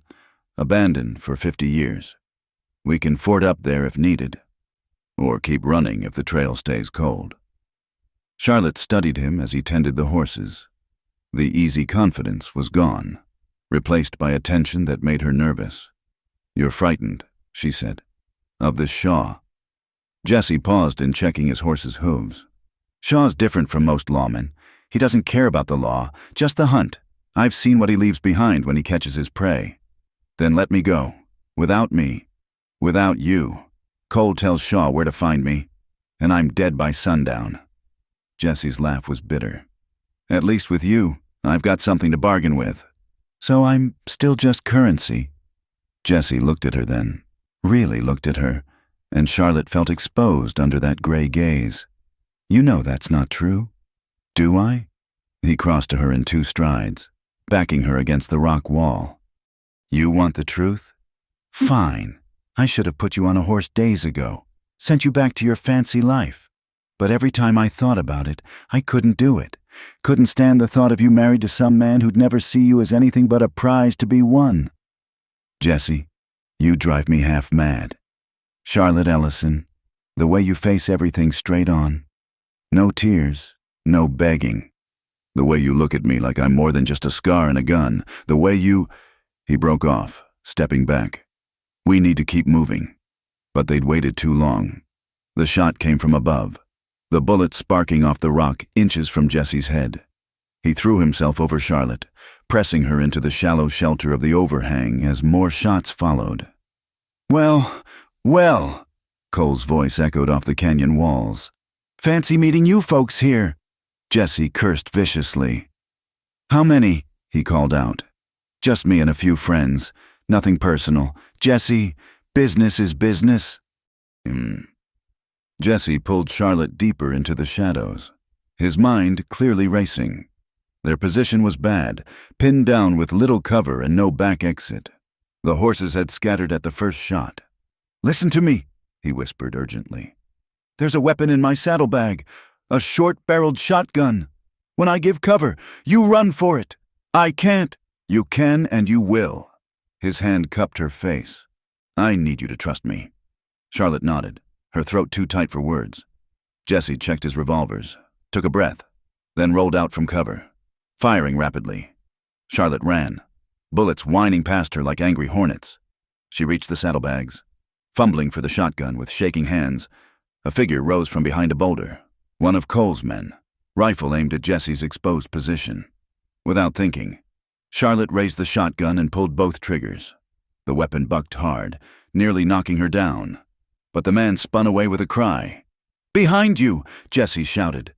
abandoned for 50 years. We can ford up there if needed, or keep running if the trail stays cold." Charlotte studied him as he tended the horses. The easy confidence was gone, replaced by a tension that made her nervous. "You're frightened," she said, "of this Shaw." Jesse paused in checking his horse's hooves. "Shaw's different from most lawmen. He doesn't care about the law, just the hunt. I've seen what he leaves behind when he catches his prey." "Then let me go. Without me. Without you. Cole tells Shaw where to find me, and I'm dead by sundown." Jesse's laugh was bitter. "At least with you, I've got something to bargain with." "So I'm still just currency?" Jesse looked at her then, really looked at her, and Charlotte felt exposed under that gray gaze. "You know that's not true." "Do I?" He crossed to her in 2 strides, backing her against the rock wall. "You want the truth? Fine. I should have put you on a horse days ago, sent you back to your fancy life. But every time I thought about it, I couldn't do it. Couldn't stand the thought of you married to some man who'd never see you as anything but a prize to be won." "Jesse, you drive me half mad. Charlotte Ellison, the way you face everything straight on. No tears, no begging. The way you look at me like I'm more than just a scar and a gun. The way you—" He broke off, stepping back. "We need to keep moving." But they'd waited too long. The shot came from above, the bullet sparking off the rock inches from Jesse's head. He threw himself over Charlotte, pressing her into the shallow shelter of the overhang as more shots followed. "Well, well," Cole's voice echoed off the canyon walls. "Fancy meeting you folks here." Jesse cursed viciously. "How many?" he called out. "Just me and a few friends. Nothing personal. Jesse, business is business." Jesse pulled Charlotte deeper into the shadows, his mind clearly racing. Their position was bad, pinned down with little cover and no back exit. The horses had scattered at the first shot. "Listen to me," he whispered urgently. "There's a weapon in my saddlebag, a short-barreled shotgun. When I give cover, you run for it. I can't." "You can and you will." His hand cupped her face. "I need you to trust me." Charlotte nodded, her throat too tight for words. Jesse checked his revolvers, took a breath, then rolled out from cover, firing rapidly. Charlotte ran, bullets whining past her like angry hornets. She reached the saddlebags. Fumbling for the shotgun with shaking hands, a figure rose from behind a boulder, one of Cole's men, rifle aimed at Jesse's exposed position. Without thinking, Charlotte raised the shotgun and pulled both triggers. The weapon bucked hard, nearly knocking her down, but the man spun away with a cry. "Behind you!" Jesse shouted.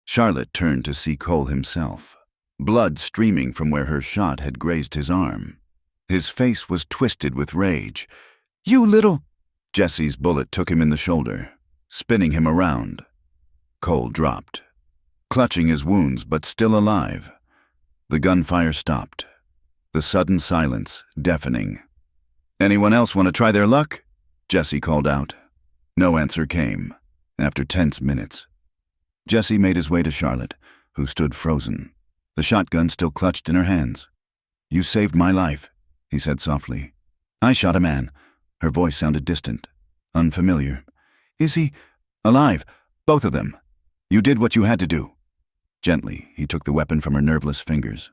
Charlotte turned to see Cole himself, blood streaming from where her shot had grazed his arm. His face was twisted with rage. "You little—" Jesse's bullet took him in the shoulder, spinning him around. Cole dropped, clutching his wounds but still alive. The gunfire stopped, the sudden silence deafening. "Anyone else want to try their luck?" Jesse called out. No answer came, after tense minutes. Jesse made his way to Charlotte, who stood frozen, the shotgun still clutched in her hands. "You saved my life," he said softly. "I shot a man." Her voice sounded distant, unfamiliar. "Is he alive? Both of them. You did what you had to do." Gently, he took the weapon from her nerveless fingers.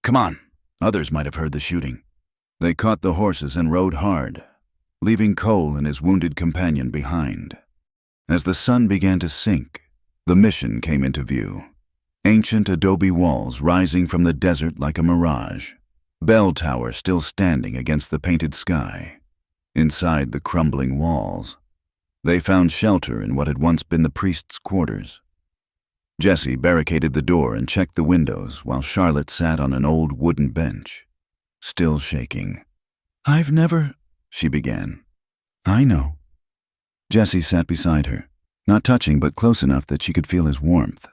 "Come on." Others might have heard the shooting. They caught the horses and rode hard, leaving Cole and his wounded companion behind. As the sun began to sink, the mission came into view. Ancient adobe walls rising from the desert like a mirage. Bell tower still standing against the painted sky. Inside the crumbling walls, they found shelter in what had once been the priest's quarters. Jesse barricaded the door and checked the windows while Charlotte sat on an old wooden bench, still shaking. "I've never—" she began. "I know." Jesse sat beside her, not touching but close enough that she could feel his warmth.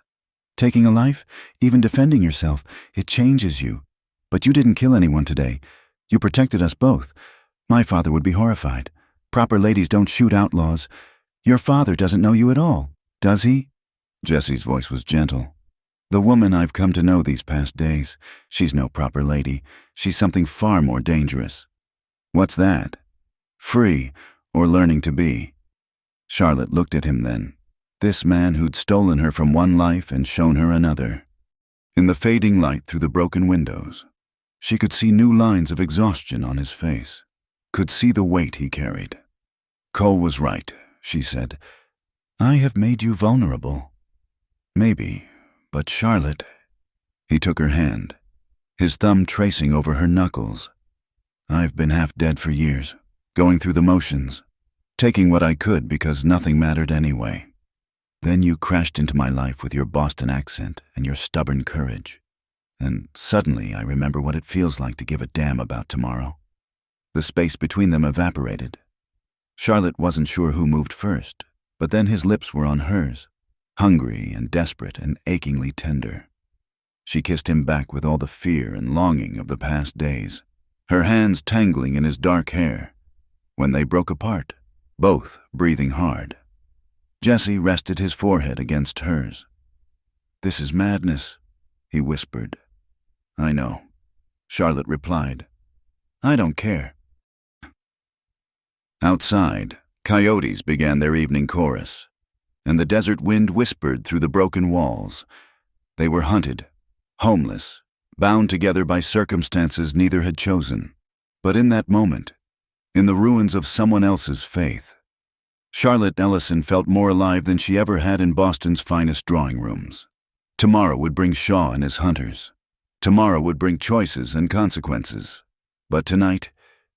"Taking a life, even defending yourself, it changes you. But you didn't kill anyone today. You protected us both. My father would be horrified. Proper ladies don't shoot outlaws. Your father doesn't know you at all, does he?" Jesse's voice was gentle. "The woman I've come to know these past days, she's no proper lady. She's something far more dangerous." "What's that?" "Free, or learning to be." Charlotte looked at him then, this man who'd stolen her from one life and shown her another. In the fading light through the broken windows, she could see new lines of exhaustion on his face, could see the weight he carried. "Cole was right," she said. "I have made you vulnerable." "Maybe, but Charlotte—" He took her hand, his thumb tracing over her knuckles. "I've been half dead for years, going through the motions, taking what I could because nothing mattered anyway. Then you crashed into my life with your Boston accent and your stubborn courage. And suddenly I remember what it feels like to give a damn about tomorrow." The space between them evaporated. Charlotte wasn't sure who moved first, but then his lips were on hers, hungry and desperate and achingly tender. She kissed him back with all the fear and longing of the past days, her hands tangling in his dark hair. When they broke apart, both breathing hard, Jesse rested his forehead against hers. "This is madness," he whispered. "I know," Charlotte replied. "I don't care." Outside, coyotes began their evening chorus, and the desert wind whispered through the broken walls. They were hunted, homeless, bound together by circumstances neither had chosen. But in that moment, in the ruins of someone else's faith, Charlotte Ellison felt more alive than she ever had in Boston's finest drawing rooms. Tomorrow would bring Shaw and his hunters. Tomorrow would bring choices and consequences. But tonight,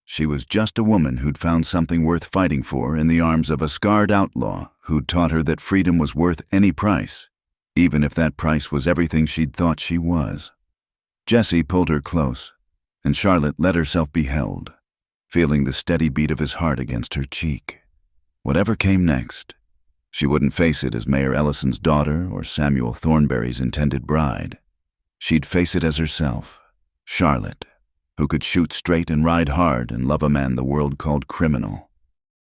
she was just a woman who'd found something worth fighting for in the arms of a scarred outlaw who'd taught her that freedom was worth any price, even if that price was everything she'd thought she was. Jesse pulled her close, and Charlotte let herself be held, feeling the steady beat of his heart against her cheek. Whatever came next, she wouldn't face it as Mayor Ellison's daughter or Samuel Thornberry's intended bride. She'd face it as herself, Charlotte, who could shoot straight and ride hard and love a man the world called criminal.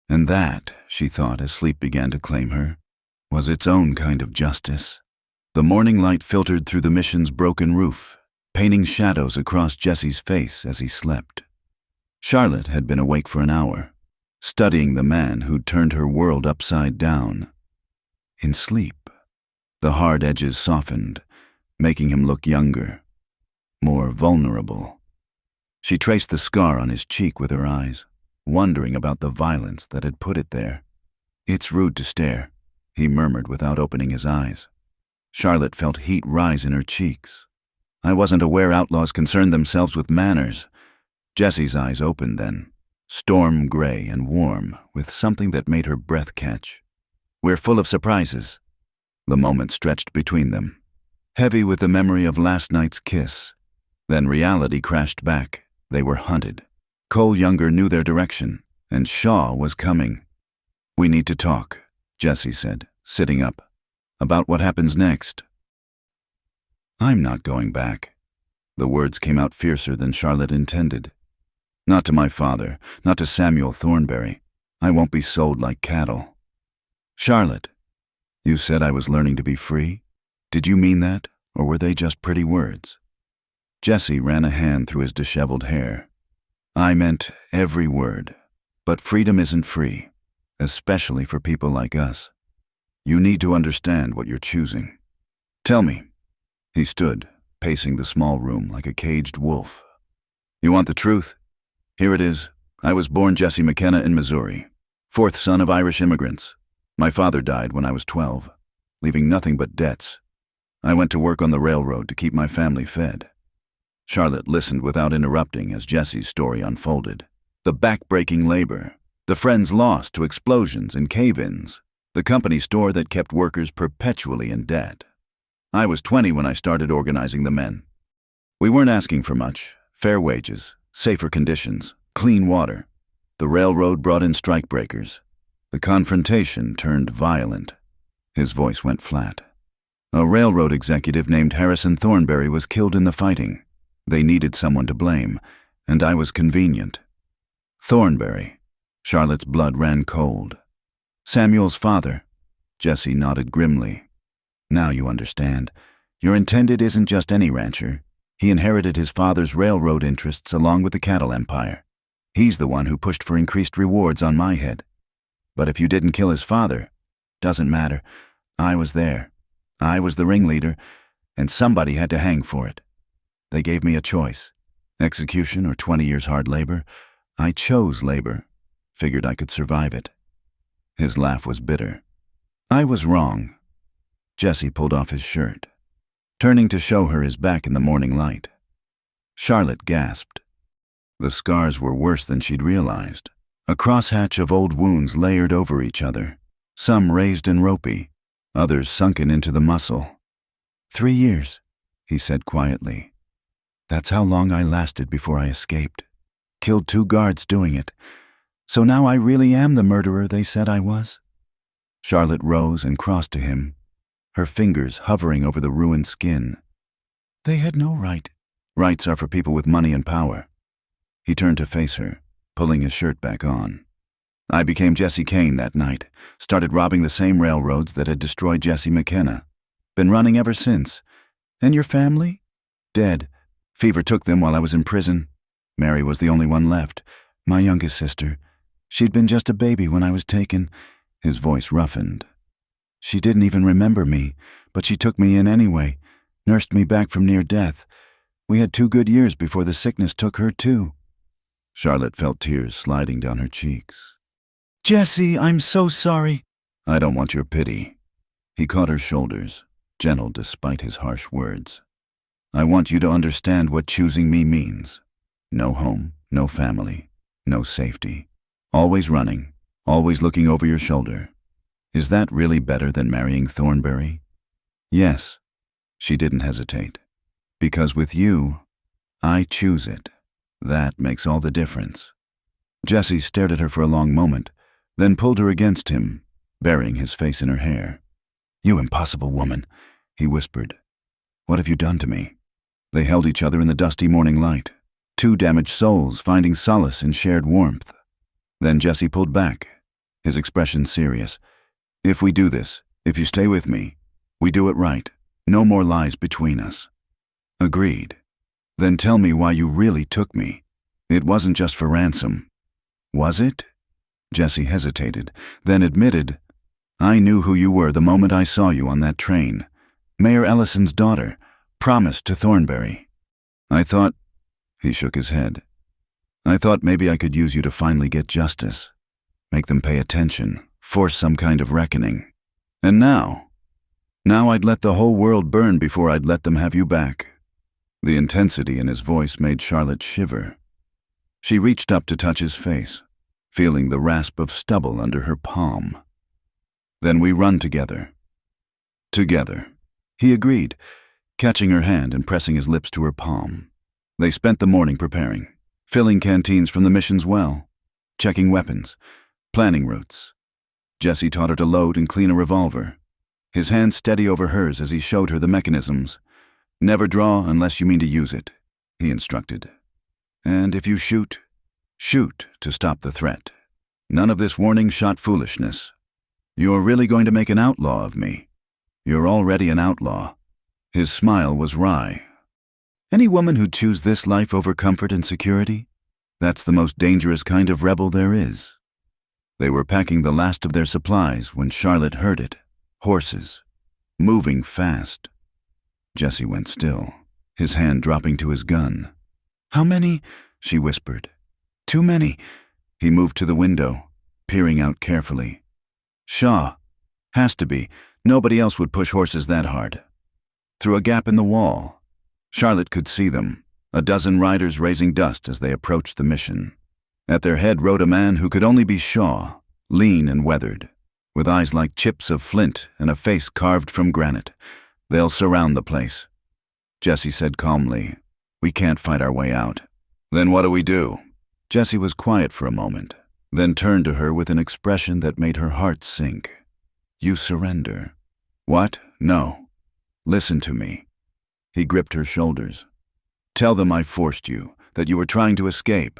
And that, she thought as sleep began to claim her, was its own kind of justice. The morning light filtered through the mission's broken roof, painting shadows across Jesse's face as he slept. Charlotte had been awake for an hour, studying the man who'd turned her world upside down. In sleep, the hard edges softened, making him look younger, more vulnerable. She traced the scar on his cheek with her eyes, wondering about the violence that had put it there. "It's rude to stare," he murmured without opening his eyes. Charlotte felt heat rise in her cheeks. "I wasn't aware outlaws concerned themselves with manners." Jesse's eyes opened then, storm gray and warm, with something that made her breath catch. "We're full of surprises." The moment stretched between them, heavy with the memory of last night's kiss. Then reality crashed back. They were hunted. Cole Younger knew their direction, and Shaw was coming. "We need to talk," Jesse said, sitting up. "About what happens next." "I'm not going back." The words came out fiercer than Charlotte intended. "Not to my father, not to Samuel Thornberry. I won't be sold like cattle." "Charlotte, you said I was learning to be free? Did you mean that, or were they just pretty words?" Jesse ran a hand through his disheveled hair. "I meant every word. But freedom isn't free, especially for people like us. You need to understand what you're choosing. Tell me." He stood, pacing the small room like a caged wolf. "You want the truth? Here it is. I was born Jesse McKenna in Missouri, fourth son of Irish immigrants. My father died when I was 12, leaving nothing but debts. I went to work on the railroad to keep my family fed." Charlotte listened without interrupting as Jesse's story unfolded. The back-breaking labor, the friends lost to explosions and cave-ins, the company store that kept workers perpetually in debt. "I was 20 when I started organizing the men. We weren't asking for much: fair wages, safer conditions, clean water. The railroad brought in strikebreakers. The confrontation turned violent." His voice went flat. "A railroad executive named Harrison Thornberry was killed in the fighting. They needed someone to blame, and I was convenient." "Thornberry." Charlotte's blood ran cold. "Samuel's father." Jesse nodded grimly. "Now you understand. Your intended isn't just any rancher. He inherited his father's railroad interests along with the cattle empire. He's the one who pushed for increased rewards on my head. But if you didn't kill his father, doesn't matter. I was there. I was the ringleader, and somebody had to hang for it. They gave me a choice: execution or 20 years hard labor. I chose labor, figured I could survive it." His laugh was bitter. "I was wrong." Jesse pulled off his shirt, turning to show her his back in the morning light. Charlotte gasped. The scars were worse than she'd realized. A crosshatch of old wounds layered over each other, some raised and ropey, others sunken into the muscle. 3 years, he said quietly. That's how long I lasted before I escaped. Killed 2 guards doing it. So now I really am the murderer they said I was? Charlotte rose and crossed to him, her fingers hovering over the ruined skin. They had no right. Rights are for people with money and power. He turned to face her, pulling his shirt back on. I became Jesse Kane that night, started robbing the same railroads that had destroyed Jesse McKenna. Been running ever since. And your family? Dead. Fever took them while I was in prison. Mary was the only one left, my youngest sister. She'd been just a baby when I was taken. His voice roughened. She didn't even remember me, but she took me in anyway. Nursed me back from near death. We had 2 good years before the sickness took her too. Charlotte felt tears sliding down her cheeks. Jesse, I'm so sorry. I don't want your pity. He caught her shoulders, gentle despite his harsh words. I want you to understand what choosing me means. No home, no family, no safety. Always running, always looking over your shoulder. Is that really better than marrying Thornberry? Yes. She didn't hesitate. Because with you, I choose it. That makes all the difference. Jesse stared at her for a long moment, then pulled her against him, burying his face in her hair. You impossible woman, he whispered. What have you done to me? They held each other in the dusty morning light, 2 damaged souls finding solace in shared warmth. Then Jesse pulled back, his expression serious. If we do this, if you stay with me, we do it right. No more lies between us. Agreed. Then tell me why you really took me. It wasn't just for ransom. Was it? Jesse hesitated, then admitted, I knew who you were the moment I saw you on that train. Mayor Ellison's daughter, promised to Thornberry. I thought, he shook his head. I thought maybe I could use you to finally get justice. Make them pay attention, force some kind of reckoning. And now I'd let the whole world burn before I'd let them have you back. The intensity in his voice made Charlotte shiver. She reached up to touch his face, feeling the rasp of stubble under her palm. Then we run together. Together, he agreed, catching her hand and pressing his lips to her palm. They spent the morning preparing, filling canteens from the mission's well, checking weapons, planning routes. Jesse taught her to load and clean a revolver, his hand steady over hers as he showed her the mechanisms. Never draw unless you mean to use it, he instructed. And if you shoot, shoot to stop the threat. None of this warning shot foolishness. You're really going to make an outlaw of me. You're already an outlaw. His smile was wry. Any woman who'd choose this life over comfort and security? That's the most dangerous kind of rebel there is. They were packing the last of their supplies when Charlotte heard it. Horses. Moving fast. Jesse went still, his hand dropping to his gun. How many? She whispered. Too many. He moved to the window, peering out carefully. Shaw. Has to be. Nobody else would push horses that hard. Through a gap in the wall, Charlotte could see them, a dozen riders raising dust as they approached the mission. At their head rode a man who could only be Shaw, lean and weathered, with eyes like chips of flint and a face carved from granite. They'll surround the place. Jesse said calmly, We can't fight our way out. Then what do we do? Jesse was quiet for a moment, then turned to her with an expression that made her heart sink. You surrender. What? No. Listen to me. He gripped her shoulders. Tell them I forced you, that you were trying to escape.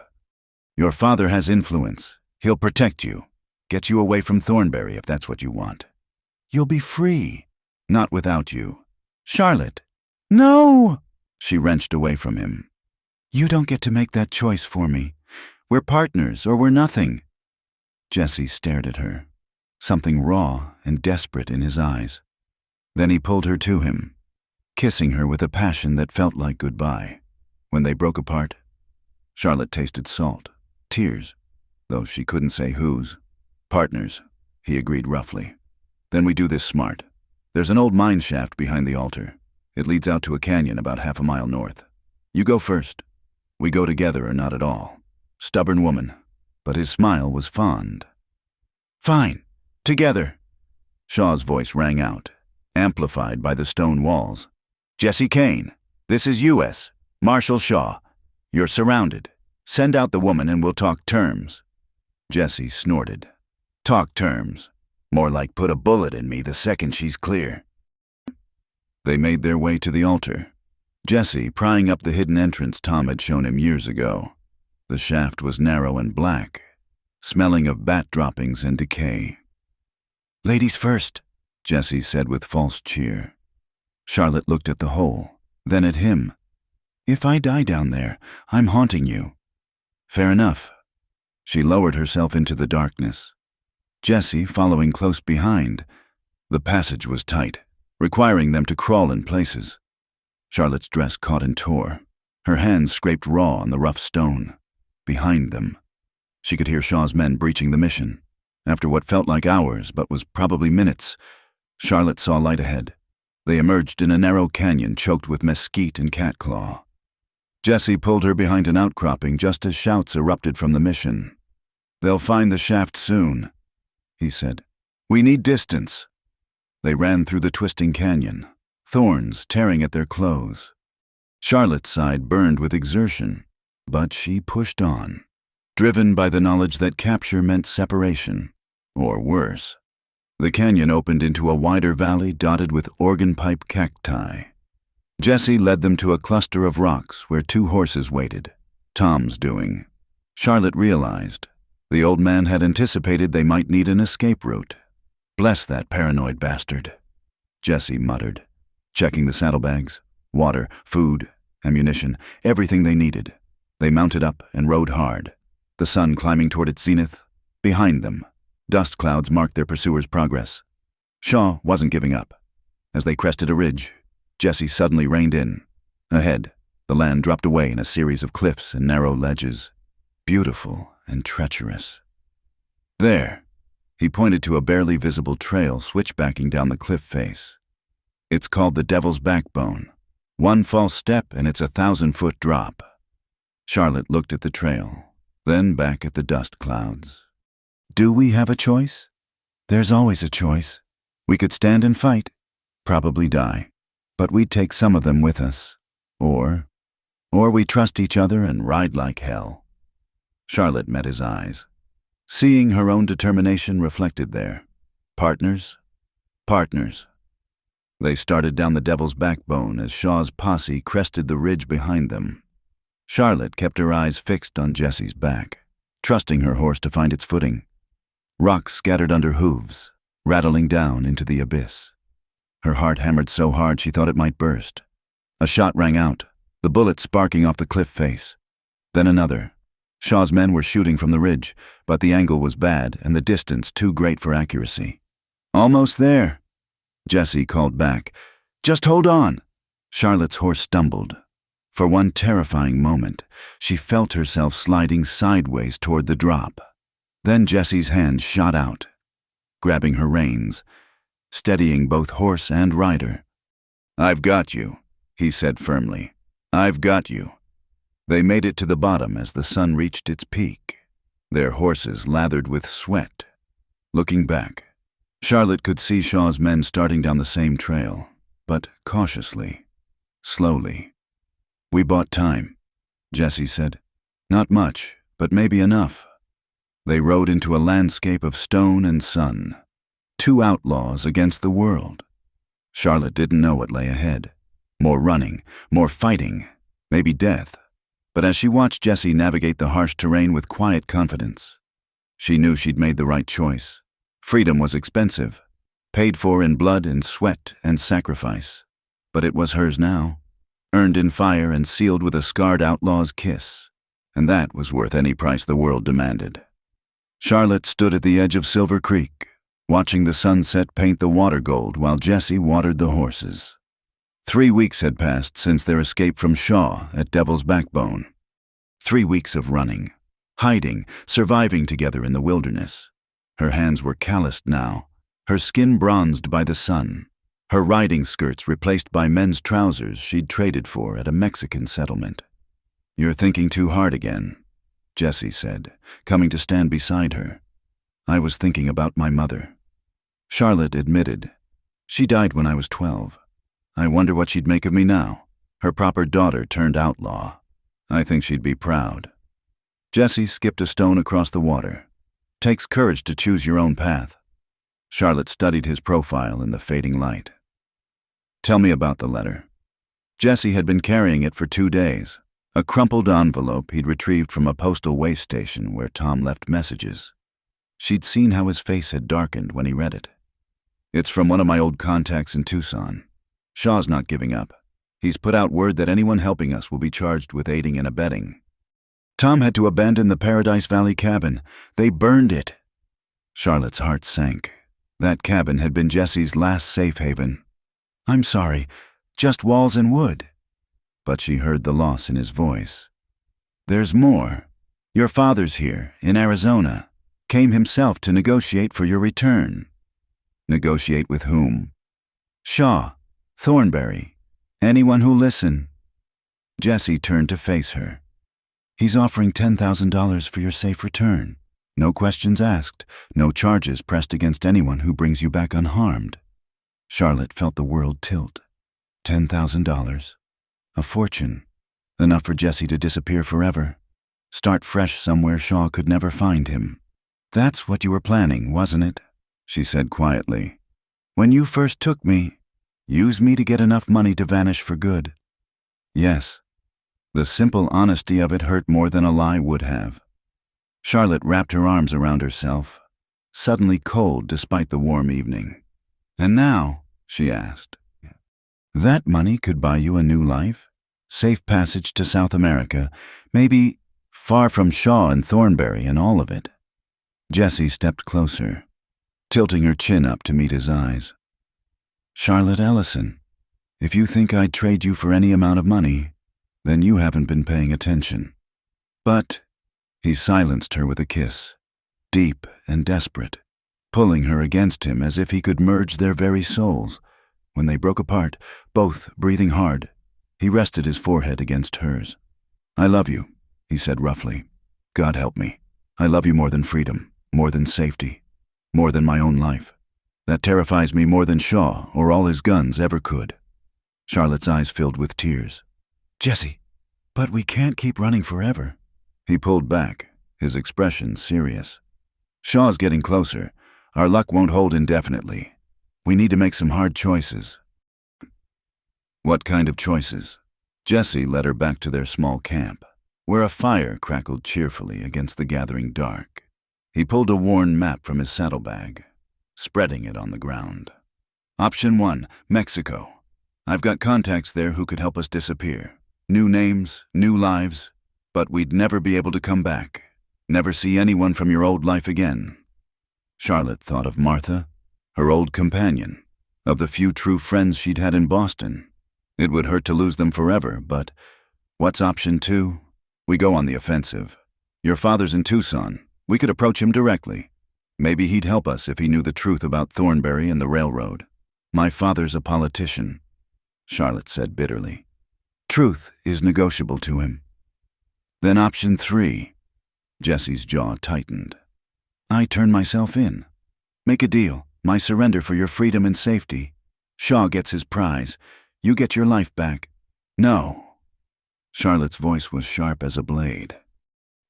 Your father has influence. He'll protect you. Get you away from Thornberry if that's what you want. You'll be free. Not without you. Charlotte. No! She wrenched away from him. You don't get to make that choice for me. We're partners or we're nothing. Jesse stared at her, something raw and desperate in his eyes. Then he pulled her to him, kissing her with a passion that felt like goodbye. When they broke apart, Charlotte tasted salt, tears, though she couldn't say whose. Partners, he agreed roughly. Then we do this smart. There's an old mine shaft behind the altar. It leads out to a canyon about half a mile north. You go first. We go together or not at all. Stubborn woman, but his smile was fond. Fine. Together. Shaw's voice rang out, amplified by the stone walls. Jesse Kane, this is U.S. Marshal Shaw. You're surrounded. Send out the woman and we'll talk terms. Jesse snorted. Talk terms. More like put a bullet in me the second she's clear. They made their way to the altar, Jesse prying up the hidden entrance Tom had shown him years ago. The shaft was narrow and black, smelling of bat droppings and decay. Ladies first, Jesse said with false cheer. Charlotte looked at the hole, then at him. If I die down there, I'm haunting you. Fair enough. She lowered herself into the darkness, Jesse following close behind. The passage was tight, requiring them to crawl in places. Charlotte's dress caught and tore. Her hands scraped raw on the rough stone. Behind them, she could hear Shaw's men breaching the mission. After what felt like hours, but was probably minutes, Charlotte saw light ahead. They emerged in a narrow canyon choked with mesquite and catclaw. Jesse pulled her behind an outcropping just as shouts erupted from the mission. "They'll find the shaft soon," he said. "We need distance." They ran through the twisting canyon, thorns tearing at their clothes. Charlotte's side burned with exertion, but she pushed on, driven by the knowledge that capture meant separation, or worse. The canyon opened into a wider valley dotted with organ pipe cacti. Jesse led them to a cluster of rocks where 2 horses waited. Tom's doing. Charlotte realized. The old man had anticipated they might need an escape route. "Bless that paranoid bastard," Jesse muttered, checking the saddlebags. Water, food, ammunition, everything they needed. They mounted up and rode hard, the sun climbing toward its zenith. Behind them, dust clouds marked their pursuers' progress. Shaw wasn't giving up. As they crested a ridge, Jesse suddenly reined in. Ahead, the land dropped away in a series of cliffs and narrow ledges, beautiful and treacherous. There, he pointed to a barely visible trail switchbacking down the cliff face. "It's called the Devil's Backbone. One false step and it's a 1,000-foot drop." Charlotte looked at the trail, then back at the dust clouds. "Do we have a choice?" "There's always a choice. We could stand and fight, probably die, but we'd take some of them with us. Or we trust each other and ride like hell." Charlotte met his eyes, seeing her own determination reflected there. Partners? Partners. They started down the Devil's Backbone as Shaw's posse crested the ridge behind them. Charlotte kept her eyes fixed on Jesse's back, trusting her horse to find its footing. Rocks scattered under hooves, rattling down into the abyss. Her heart hammered so hard she thought it might burst. A shot rang out, the bullet sparking off the cliff face. Then another. Shaw's men were shooting from the ridge, but the angle was bad and the distance too great for accuracy. "Almost there," Jesse called back. "Just hold on." Charlotte's horse stumbled. For one terrifying moment, she felt herself sliding sideways toward the drop. Then Jesse's hand shot out, grabbing her reins, steadying both horse and rider. "I've got you," he said firmly. "I've got you." They made it to the bottom as the sun reached its peak, their horses lathered with sweat. Looking back, Charlotte could see Shaw's men starting down the same trail, but cautiously, slowly. "We bought time," Jesse said. "Not much, but maybe enough." They rode into a landscape of stone and sun, 2 outlaws against the world. Charlotte didn't know what lay ahead. More running, more fighting, maybe death. But as she watched Jesse navigate the harsh terrain with quiet confidence, she knew she'd made the right choice. Freedom was expensive, paid for in blood and sweat and sacrifice. But it was hers now, earned in fire and sealed with a scarred outlaw's kiss. And that was worth any price the world demanded. Charlotte stood at the edge of Silver Creek, watching the sunset paint the water gold while Jesse watered the horses. 3 weeks had passed since their escape from Shaw at Devil's Backbone. 3 weeks of running, hiding, surviving together in the wilderness. Her hands were calloused now, her skin bronzed by the sun, her riding skirts replaced by men's trousers she'd traded for at a Mexican settlement. "You're thinking too hard again," Jesse said, coming to stand beside her. "I was thinking about my mother." Charlotte admitted, "She died when I was 12. I wonder what she'd make of me now, her proper daughter turned outlaw. I think she'd be proud." Jesse skipped a stone across the water. "Takes courage to choose your own path." Charlotte studied his profile in the fading light. "Tell me about the letter." Jesse had been carrying it for 2 days, a crumpled envelope he'd retrieved from a postal way station where Tom left messages. She'd seen how his face had darkened when he read it. "It's from one of my old contacts in Tucson. Shaw's not giving up. He's put out word that anyone helping us will be charged with aiding and abetting. Tom had to abandon the Paradise Valley cabin. They burned it." Charlotte's heart sank. That cabin had been Jesse's last safe haven. "I'm sorry, just walls and wood," but she heard the loss in his voice. "There's more. Your father's here, in Arizona. Came himself to negotiate for your return." "Negotiate with whom?" "Shaw, Thornberry, anyone who'll listen." Jessie turned to face her. "He's offering $10,000 for your safe return. No questions asked, no charges pressed against anyone who brings you back unharmed." Charlotte felt the world tilt. $10,000. A fortune. Enough for Jessie to disappear forever. Start fresh somewhere Shaw could never find him. "That's what you were planning, wasn't it?" she said quietly. "When you first took me, use me to get enough money to vanish for good." Yes. The simple honesty of it hurt more than a lie would have. Charlotte wrapped her arms around herself, suddenly cold despite the warm evening. "And now," she asked, "that money could buy you a new life? Safe passage to South America, maybe far from Shaw and Thornberry and all of it." Jessie stepped closer, tilting her chin up to meet his eyes. "Charlotte Ellison, if you think I'd trade you for any amount of money, then you haven't been paying attention." "But," he silenced her with a kiss, deep and desperate, pulling her against him as if he could merge their very souls. When they broke apart, both breathing hard, he rested his forehead against hers. "I love you," he said roughly. "God help me. I love you more than freedom, more than safety, more than my own life. That terrifies me more than Shaw or all his guns ever could." Charlotte's eyes filled with tears. "Jessie, but we can't keep running forever." He pulled back, his expression serious. "Shaw's getting closer. Our luck won't hold indefinitely. We need to make some hard choices." "What kind of choices?" Jessie led her back to their small camp, where a fire crackled cheerfully against the gathering dark. He pulled a worn map from his saddlebag, spreading it on the ground. "Option 1, Mexico. I've got contacts there who could help us disappear. New names, new lives, but we'd never be able to come back. Never see anyone from your old life again." Charlotte thought of Martha, her old companion, of the few true friends she'd had in Boston. It would hurt to lose them forever, but what's option 2? "We go on the offensive. Your father's in Tucson. We could approach him directly. Maybe he'd help us if he knew the truth about Thornberry and the railroad." "My father's a politician," Charlotte said bitterly. "Truth is negotiable to him." "Then option 3. Jessie's jaw tightened. "I turn myself in. Make a deal, my surrender for your freedom and safety. Shaw gets his prize. You get your life back." "No." Charlotte's voice was sharp as a blade.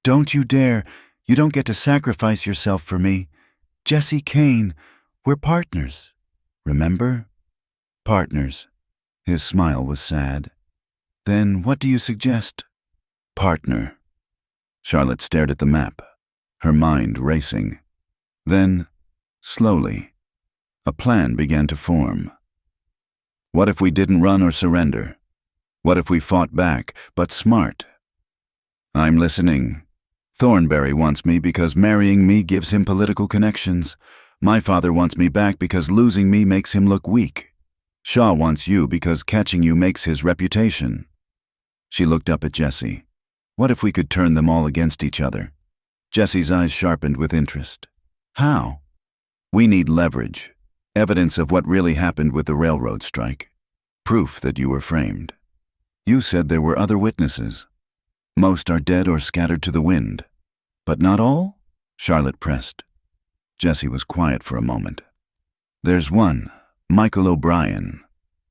"Don't you dare. You don't get to sacrifice yourself for me. Jessie Kane, we're partners. Remember? Partners." His smile was sad. "Then what do you suggest?" "Partner." Charlotte stared at the map, her mind racing. Then, slowly, a plan began to form. What if we didn't run or surrender? What if we fought back, but smart? "I'm listening. Thornberry wants me because marrying me gives him political connections. My father wants me back because losing me makes him look weak. Shaw wants you because catching you makes his reputation." She looked up at Jessie. "What if we could turn them all against each other?" Jessie's eyes sharpened with interest. "How?" "We need leverage, evidence of what really happened with the railroad strike, proof that you were framed. You said there were other witnesses. Most are dead or scattered to the wind. But not all?" Charlotte pressed. Jessie was quiet for a moment. "There's one, Michael O'Brien.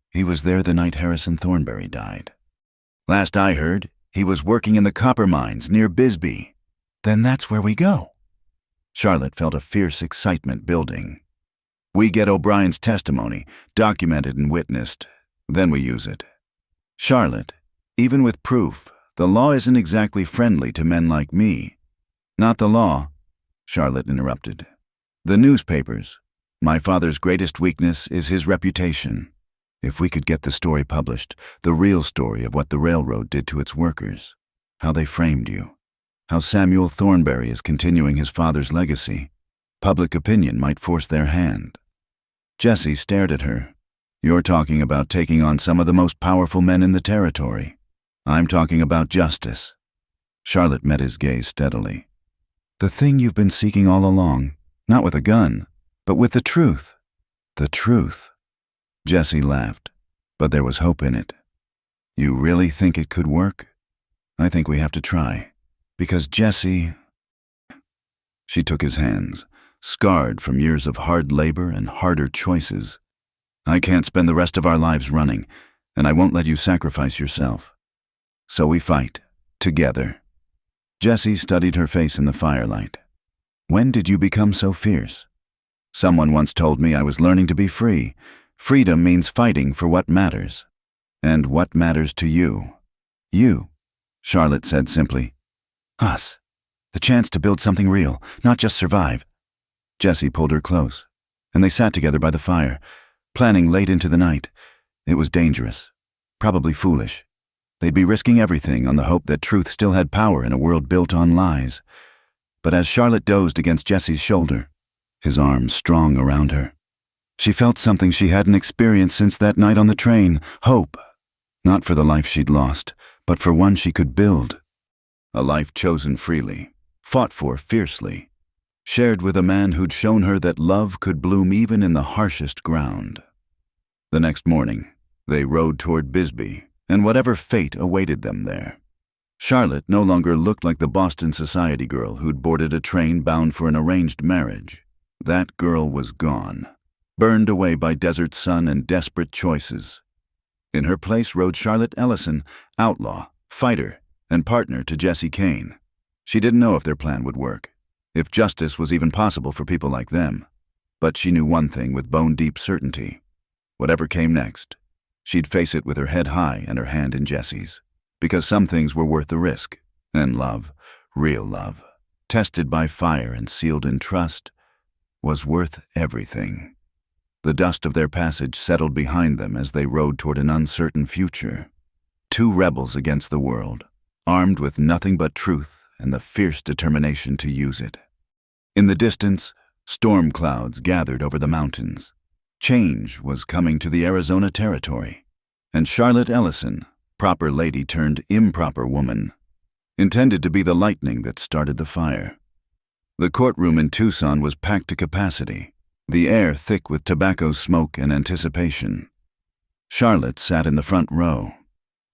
He was there the night Harrison Thornberry died. Last I heard, he was working in the copper mines near Bisbee." "Then that's where we go." Charlotte felt a fierce excitement building. "We get O'Brien's testimony, documented and witnessed, then we use it." "Charlotte, even with proof, the law isn't exactly friendly to men like me." "Not the law," Charlotte interrupted. "The newspapers. My father's greatest weakness is his reputation. If we could get the story published, the real story of what the railroad did to its workers, how they framed you, how Samuel Thornberry is continuing his father's legacy, public opinion might force their hand." Jessie stared at her. "You're talking about taking on some of the most powerful men in the territory." I'm talking about justice. Charlotte met his gaze steadily. The thing you've been seeking all along, not with a gun, but with the truth. The truth. Jesse laughed, but there was hope in it. You really think it could work? I think we have to try. Because Jesse... She took his hands, scarred from years of hard labor and harder choices. I can't spend the rest of our lives running, and I won't let you sacrifice yourself. So we fight, together. Jesse studied her face in the firelight. When did you become so fierce? Someone once told me I was learning to be free. Freedom means fighting for what matters. And what matters to you? You, Charlotte said simply. Us. The chance to build something real, not just survive. Jesse pulled her close, and they sat together by the fire, planning late into the night. It was dangerous, probably foolish. They'd be risking everything on the hope that truth still had power in a world built on lies. But as Charlotte dozed against Jesse's shoulder, his arms strong around her, she felt something she hadn't experienced since that night on the train, hope. Not for the life she'd lost, but for one she could build. A life chosen freely, fought for fiercely, shared with a man who'd shown her that love could bloom even in the harshest ground. The next morning, they rode toward Bisbee, and whatever fate awaited them there. Charlotte no longer looked like the Boston society girl who'd boarded a train bound for an arranged marriage. That girl was gone, burned away by desert sun and desperate choices. In her place rode Charlotte Ellison, outlaw, fighter, and partner to Jesse Kane. She didn't know if their plan would work, if justice was even possible for people like them. But she knew one thing with bone-deep certainty. Whatever came next, she'd face it with her head high and her hand in Jesse's. Because some things were worth the risk. And love, real love, tested by fire and sealed in trust, was worth everything. The dust of their passage settled behind them as they rode toward an uncertain future. Two rebels against the world, armed with nothing but truth and the fierce determination to use it. In the distance, storm clouds gathered over the mountains. Change was coming to the Arizona territory, and Charlotte Ellison, proper lady turned improper woman, intended to be the lightning that started the fire. The courtroom in Tucson was packed to capacity, the air thick with tobacco smoke and anticipation. Charlotte sat in the front row,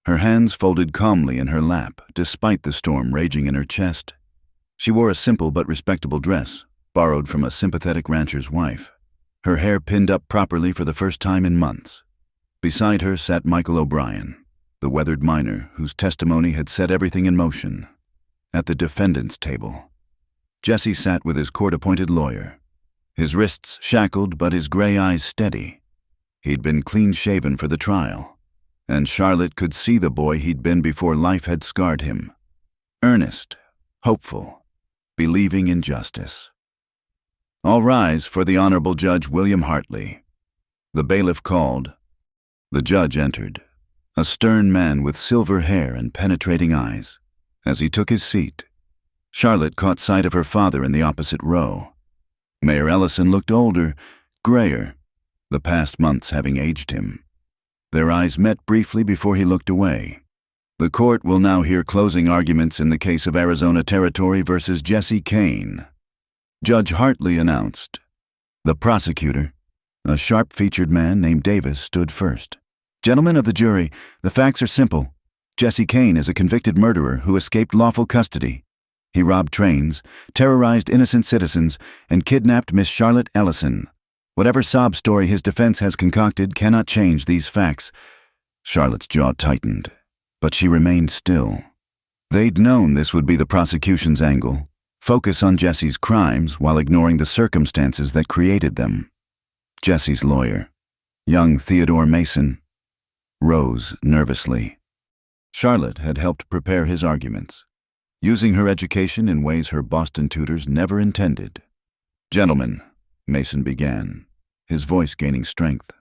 her hands folded calmly in her lap despite the storm raging in her chest. She wore a simple but respectable dress, borrowed from a sympathetic rancher's wife, her hair pinned up properly for the first time in months. Beside her sat Michael O'Brien, the weathered miner whose testimony had set everything in motion. At the defendant's table, Jesse sat with his court-appointed lawyer, his wrists shackled but his gray eyes steady. He'd been clean-shaven for the trial, and Charlotte could see the boy he'd been before life had scarred him. Earnest, hopeful, believing in justice. All rise for the Honorable Judge William Hartley. The bailiff called. The judge entered, a stern man with silver hair and penetrating eyes. As he took his seat, Charlotte caught sight of her father in the opposite row. Mayor Ellison looked older, grayer, the past months having aged him. Their eyes met briefly before he looked away. The court will now hear closing arguments in the case of Arizona Territory versus Jesse Kane. Judge Hartley announced. The prosecutor, a sharp-featured man named Davis, stood first. Gentlemen of the jury, the facts are simple. Jesse Kane is a convicted murderer who escaped lawful custody. He robbed trains, terrorized innocent citizens, and kidnapped Miss Charlotte Ellison. Whatever sob story his defense has concocted cannot change these facts. Charlotte's jaw tightened, but she remained still. They'd known this would be the prosecution's angle. Focus on Jesse's crimes while ignoring the circumstances that created them. Jesse's lawyer, young Theodore Mason, rose nervously. Charlotte had helped prepare his arguments, using her education in ways her Boston tutors never intended. Gentlemen, Mason began, his voice gaining strength.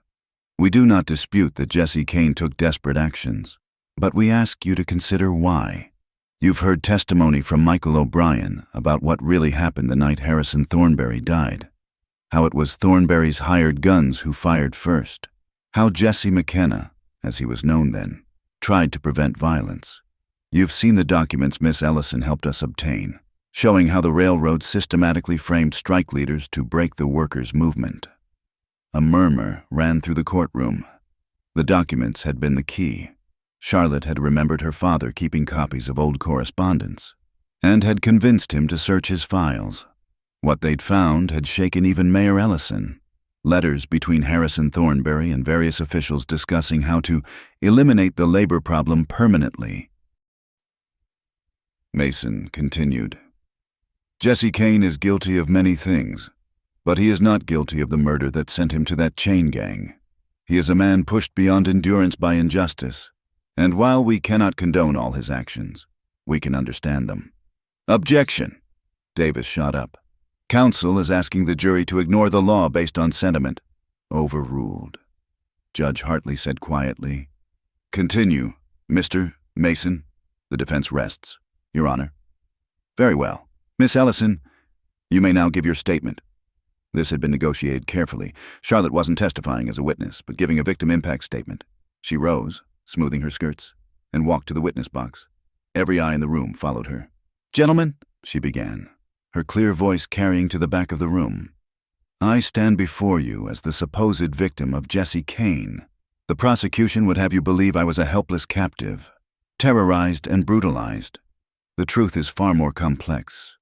We do not dispute that Jesse Kane took desperate actions, but we ask you to consider why. You've heard testimony from Michael O'Brien about what really happened the night Harrison Thornberry died. How it was Thornberry's hired guns who fired first. How Jesse McKenna, as he was known then, tried to prevent violence. You've seen the documents Miss Ellison helped us obtain, showing how the railroad systematically framed strike leaders to break the workers' movement. A murmur ran through the courtroom. The documents had been the key. Charlotte had remembered her father keeping copies of old correspondence, and had convinced him to search his files. What they'd found had shaken even Mayor Ellison. Letters between Harrison Thornberry and various officials discussing how to eliminate the labor problem permanently. Mason continued. Jesse Kane is guilty of many things, but he is not guilty of the murder that sent him to that chain gang. He is a man pushed beyond endurance by injustice, and while we cannot condone all his actions, we can understand them. Objection! Davis shot up. Counsel is asking the jury to ignore the law based on sentiment. Overruled. Judge Hartley said quietly. Continue, Mr. Mason. The defense rests, Your Honor. Very well. Miss Ellison, you may now give your statement. This had been negotiated carefully. Charlotte wasn't testifying as a witness, but giving a victim impact statement. She rose, smoothing her skirts, and walked to the witness box. Every eye in the room followed her. Gentlemen, she began, her clear voice carrying to the back of the room. I stand before you as the supposed victim of Jesse Kane. The prosecution would have you believe I was a helpless captive, terrorized and brutalized. The truth is far more complex.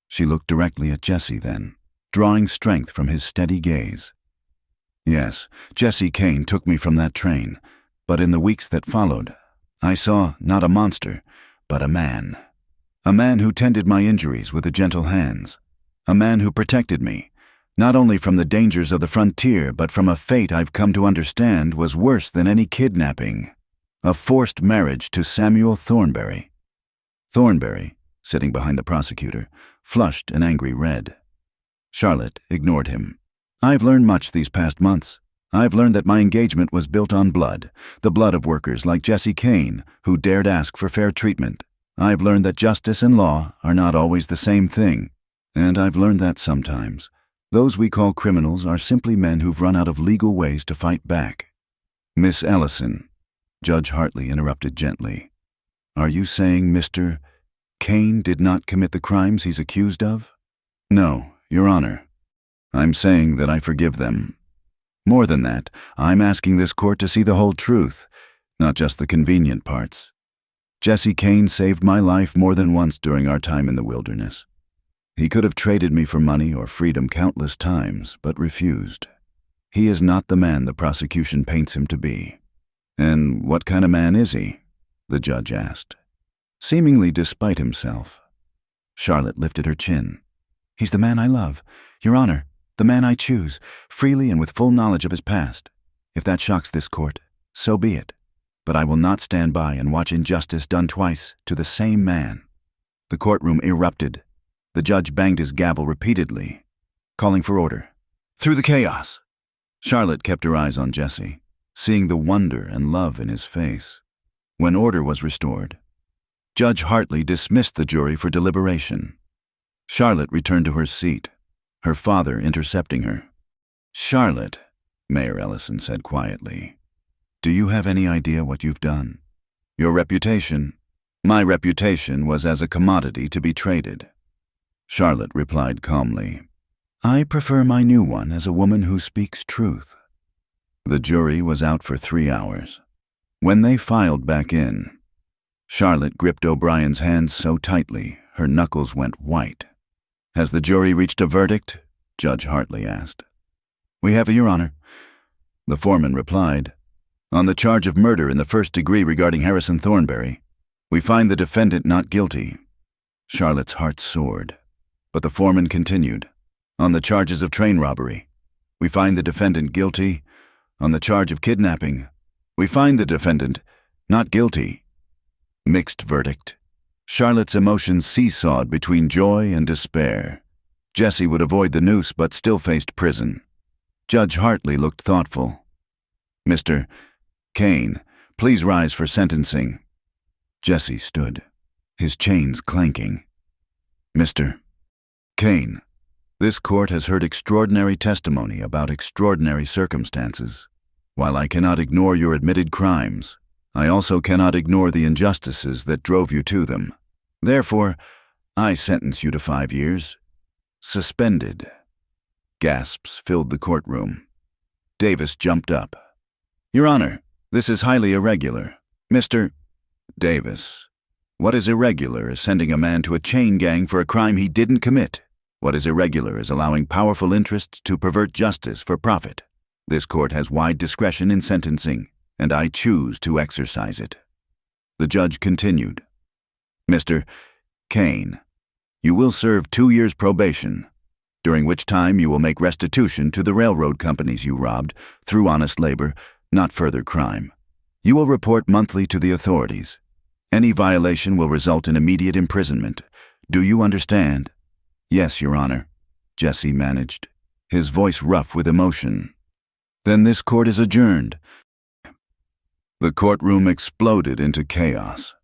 She looked directly at Jesse then, drawing strength from his steady gaze. Yes, Jesse Kane took me from that train, but in the weeks that followed, I saw not a monster, but a man. A man who tended my injuries with gentle hands. A man who protected me, not only from the dangers of the frontier, but from a fate I've come to understand was worse than any kidnapping. A forced marriage to Samuel Thornberry. Thornberry, sitting behind the prosecutor, flushed an angry red. Charlotte ignored him. I've learned much these past months. I've learned that my engagement was built on blood, the blood of workers like Jesse Kane, who dared ask for fair treatment. I've learned that justice and law are not always the same thing. And I've learned that sometimes those we call criminals are simply men who've run out of legal ways to fight back. Miss Ellison, Judge Hartley interrupted gently. Are you saying Mr. Kane did not commit the crimes he's accused of? No, Your Honor. I'm saying that I forgive them. More than that, I'm asking this court to see the whole truth, not just the convenient parts. Jesse Kane saved my life more than once during our time in the wilderness. He could have traded me for money or freedom countless times, but refused. He is not the man the prosecution paints him to be. And what kind of man is he? The judge asked, seemingly despite himself. Charlotte lifted her chin. He's the man I love, Your Honor, the man I choose, freely and with full knowledge of his past. If that shocks this court, so be it. But I will not stand by and watch injustice done twice to the same man. The courtroom erupted. The judge banged his gavel repeatedly, calling for order. Through the chaos. Charlotte kept her eyes on Jesse, seeing the wonder and love in his face. When order was restored, Judge Hartley dismissed the jury for deliberation. Charlotte returned to her seat, her father intercepting her. Charlotte, Mayor Ellison said quietly, do you have any idea what you've done? Your reputation? My reputation was as a commodity to be traded. Charlotte replied calmly, I prefer my new one as a woman who speaks truth. The jury was out for 3 hours. When they filed back in, Charlotte gripped O'Brien's hands so tightly her knuckles went white. Has the jury reached a verdict? Judge Hartley asked. We have, Your Honor. The foreman replied, on the charge of murder in the first degree regarding Harrison Thornberry, we find the defendant not guilty. Charlotte's heart soared, but the foreman continued, on the charges of train robbery, we find the defendant guilty. On the charge of kidnapping, we find the defendant not guilty. Mixed verdict. Charlotte's emotions seesawed between joy and despair. Jesse would avoid the noose but still faced prison. Judge Hartley looked thoughtful. Mr. Kane, please rise for sentencing. Jesse stood, his chains clanking. Mr. Kane, this court has heard extraordinary testimony about extraordinary circumstances. While I cannot ignore your admitted crimes, I also cannot ignore the injustices that drove you to them. Therefore, I sentence you to 5 years. Suspended. Gasps filled the courtroom. Davis jumped up. Your Honor, this is highly irregular. Mr. Davis, what is irregular is sending a man to a chain gang for a crime he didn't commit. What is irregular is allowing powerful interests to pervert justice for profit. This court has wide discretion in sentencing, and I choose to exercise it. The judge continued. Mr. Kane, you will serve 2 years probation, during which time you will make restitution to the railroad companies you robbed through honest labor, not further crime. You will report monthly to the authorities. Any violation will result in immediate imprisonment. Do you understand? Yes, Your Honor, Jesse managed, his voice rough with emotion. Then this court is adjourned. The courtroom exploded into chaos.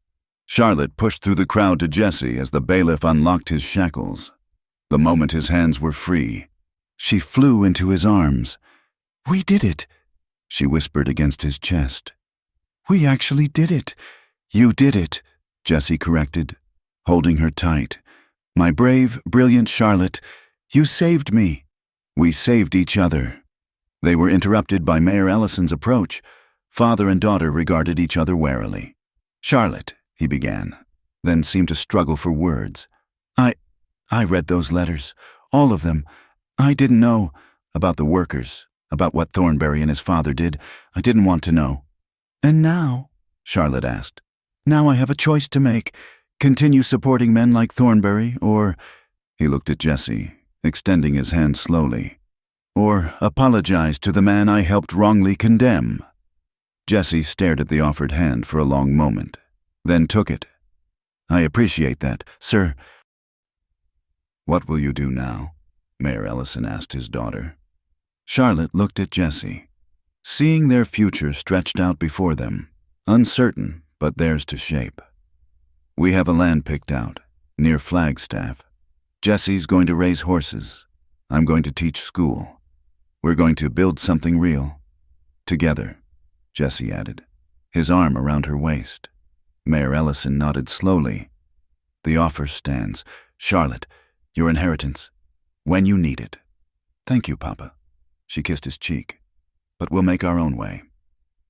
Charlotte pushed through the crowd to Jesse as the bailiff unlocked his shackles. The moment his hands were free, she flew into his arms. We did it, she whispered against his chest. We actually did it. You did it, Jesse corrected, holding her tight. My brave, brilliant Charlotte, you saved me. We saved each other. They were interrupted by Mayor Ellison's approach. Father and daughter regarded each other warily. Charlotte, he began, then seemed to struggle for words. I read those letters, all of them. I didn't know about the workers, about what Thornberry and his father did. I didn't want to know. And now, Charlotte asked, now I have a choice to make. Continue supporting men like Thornberry, or, he looked at Jesse, extending his hand slowly, or apologize to the man I helped wrongly condemn. Jesse stared at the offered hand for a long moment, then took it. I appreciate that, sir. What will you do now? Mayor Ellison asked his daughter. Charlotte looked at Jesse, seeing their future stretched out before them, uncertain, but theirs to shape. We have a land picked out, near Flagstaff. Jesse's going to raise horses. I'm going to teach school. We're going to build something real. Together, Jesse added, his arm around her waist. Mayor Ellison nodded slowly. The offer stands. Charlotte, your inheritance, when you need it. Thank you, Papa. She kissed his cheek. But we'll make our own way.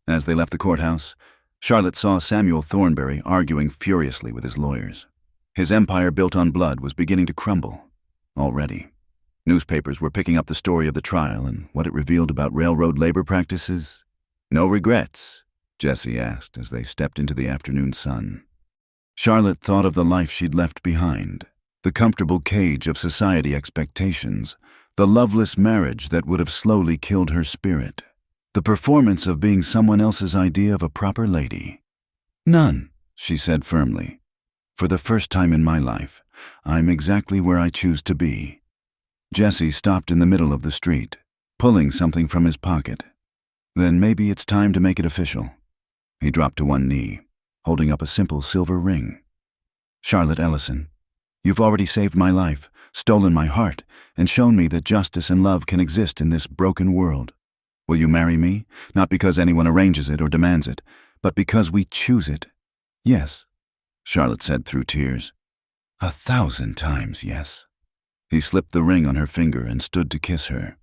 As they left the courthouse, Charlotte saw Samuel Thornberry arguing furiously with his lawyers. His empire built on blood was beginning to crumble. Already, newspapers were picking up the story of the trial and what it revealed about railroad labor practices. No regrets, Jesse asked as they stepped into the afternoon sun. Charlotte thought of the life she'd left behind, the comfortable cage of society expectations, the loveless marriage that would have slowly killed her spirit, the performance of being someone else's idea of a proper lady. None, she said firmly. For the first time in my life, I'm exactly where I choose to be. Jesse stopped in the middle of the street, pulling something from his pocket. Then maybe it's time to make it official. He dropped to one knee, holding up a simple silver ring. Charlotte Ellison, you've already saved my life, stolen my heart, and shown me that justice and love can exist in this broken world. Will you marry me? Not because anyone arranges it or demands it, but because we choose it. Yes, Charlotte said through tears. 1,000 times yes. He slipped the ring on her finger and stood to kiss her,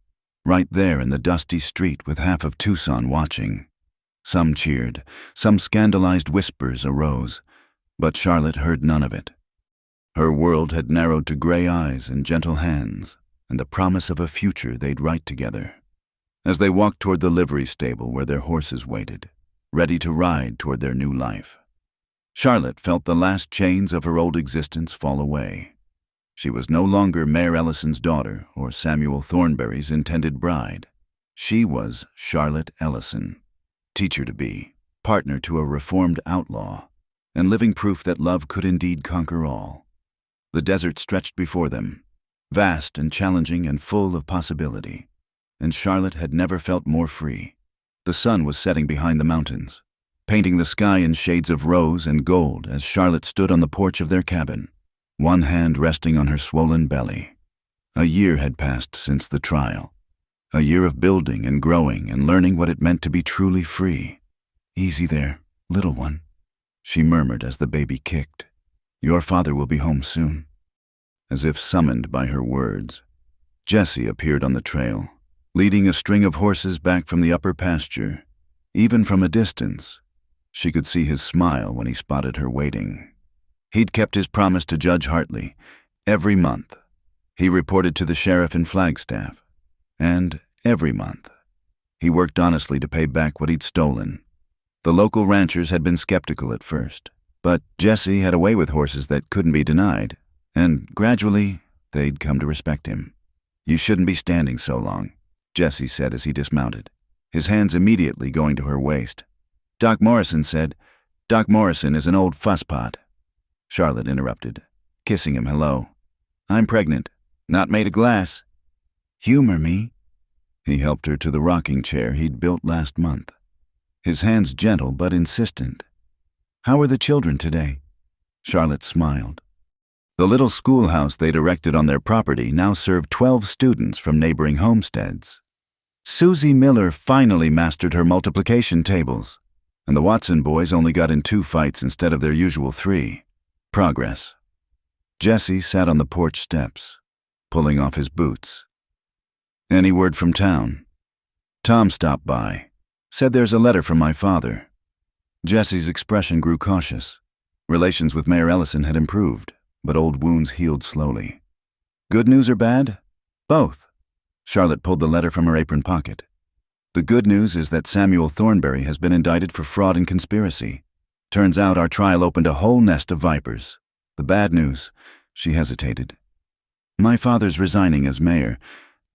right there in the dusty street with half of Tucson watching. Some cheered, some scandalized whispers arose, but Charlotte heard none of it. Her world had narrowed to gray eyes and gentle hands, and the promise of a future they'd write together. As they walked toward the livery stable where their horses waited, ready to ride toward their new life, Charlotte felt the last chains of her old existence fall away. She was no longer Mayor Ellison's daughter or Samuel Thornberry's intended bride. She was Charlotte Ellison, teacher-to-be, partner to a reformed outlaw, and living proof that love could indeed conquer all. The desert stretched before them, vast and challenging and full of possibility, and Charlotte had never felt more free. The sun was setting behind the mountains, painting the sky in shades of rose and gold as Charlotte stood on the porch of their cabin, one hand resting on her swollen belly. A year had passed since the trial, a year of building and growing and learning what it meant to be truly free. Easy there, Little one, she murmured as the baby kicked. Your father will be home soon. As if summoned by her words, Jesse appeared on the trail, leading a string of horses back from the upper pasture. Even from a distance, she could see his smile when he spotted her waiting. He'd kept his promise to Judge Hartley. Every month, he reported to the sheriff in Flagstaff. And every month, he worked honestly to pay back what he'd stolen. The local ranchers had been skeptical at first, but Jesse had a way with horses that couldn't be denied, and gradually, they'd come to respect him. You shouldn't be standing so long, Jesse said as he dismounted, his hands immediately going to her waist. Doc Morrison said, Doc Morrison is an old fusspot. Charlotte interrupted, kissing him hello. I'm pregnant, not made of glass. Humor me. He helped her to the rocking chair he'd built last month, his hands gentle but insistent. How are the children today? Charlotte smiled. The little schoolhouse they'd erected on their property now served 12 students from neighboring homesteads. Susie Miller finally mastered her multiplication tables, and the Watson boys only got in 2 fights instead of their usual 3. Progress. Jesse sat on the porch steps, pulling off his boots. Any word from town? Tom stopped by, said there's a letter from my father. Jesse's expression grew cautious. Relations with Mayor Ellison had improved, but old wounds healed slowly. Good news or bad? Both. Charlotte pulled the letter from her apron pocket. The good news is that Samuel Thornberry has been indicted for fraud and conspiracy. Turns out our trial opened a whole nest of vipers. The bad news, she hesitated. My father's resigning as mayor.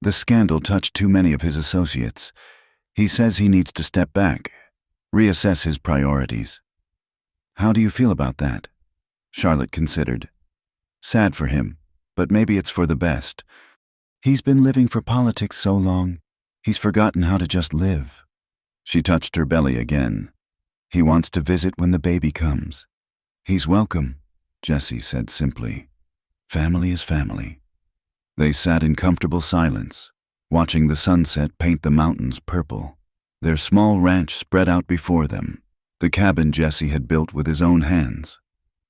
The scandal touched too many of his associates. He says he needs to step back, reassess his priorities. How do you feel about that? Charlotte considered. Sad for him, but maybe it's for the best. He's been living for politics so long, he's forgotten how to just live. She touched her belly again. He wants to visit when the baby comes. He's welcome, Jesse said simply. Family is family. They sat in comfortable silence, watching the sunset paint the mountains purple. Their small ranch spread out before them, the cabin Jesse had built with his own hands,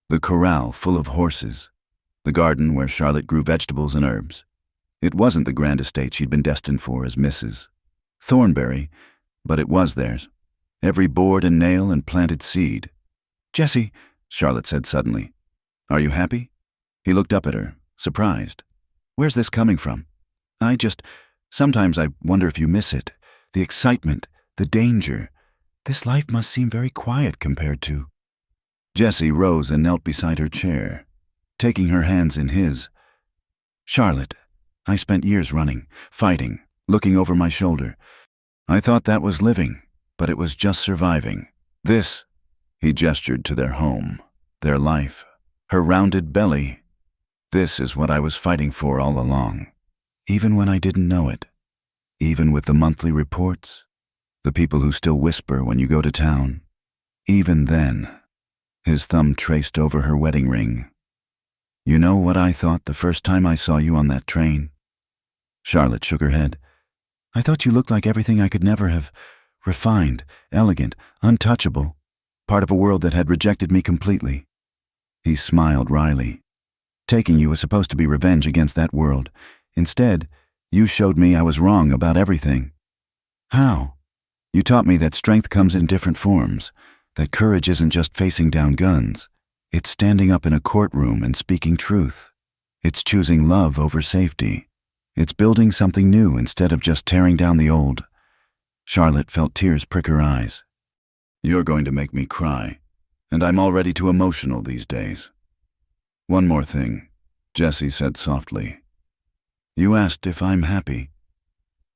the corral full of horses, the garden where Charlotte grew vegetables and herbs. It wasn't the grand estate she'd been destined for as Mrs. Thornberry, but it was theirs. Every board and nail and planted seed. Jesse, Charlotte said suddenly, are you happy? He looked up at her, surprised. Where's this coming from? Sometimes I wonder if you miss it. The excitement, the danger. This life must seem very quiet compared to... Jesse rose and knelt beside her chair, taking her hands in his. Charlotte, I spent years running, fighting, looking over my shoulder. I thought that was living, but it was just surviving. This, he gestured to their home, their life, her rounded belly. This is what I was fighting for all along, even when I didn't know it. Even with the monthly reports, the people who still whisper when you go to town. Even then, his thumb traced over her wedding ring. You know what I thought the first time I saw you on that train? Charlotte shook her head. I thought you looked like everything I could never have. Refined, elegant, untouchable, part of a world that had rejected me completely. He smiled wryly. Taking you was supposed to be revenge against that world. Instead, you showed me I was wrong about everything. How? You taught me that strength comes in different forms, that courage isn't just facing down guns. It's standing up in a courtroom and speaking truth. It's choosing love over safety. It's building something new instead of just tearing down the old. Charlotte felt tears prick her eyes. You're going to make me cry, and I'm already too emotional these days. One more thing, Jesse said softly. You asked if I'm happy.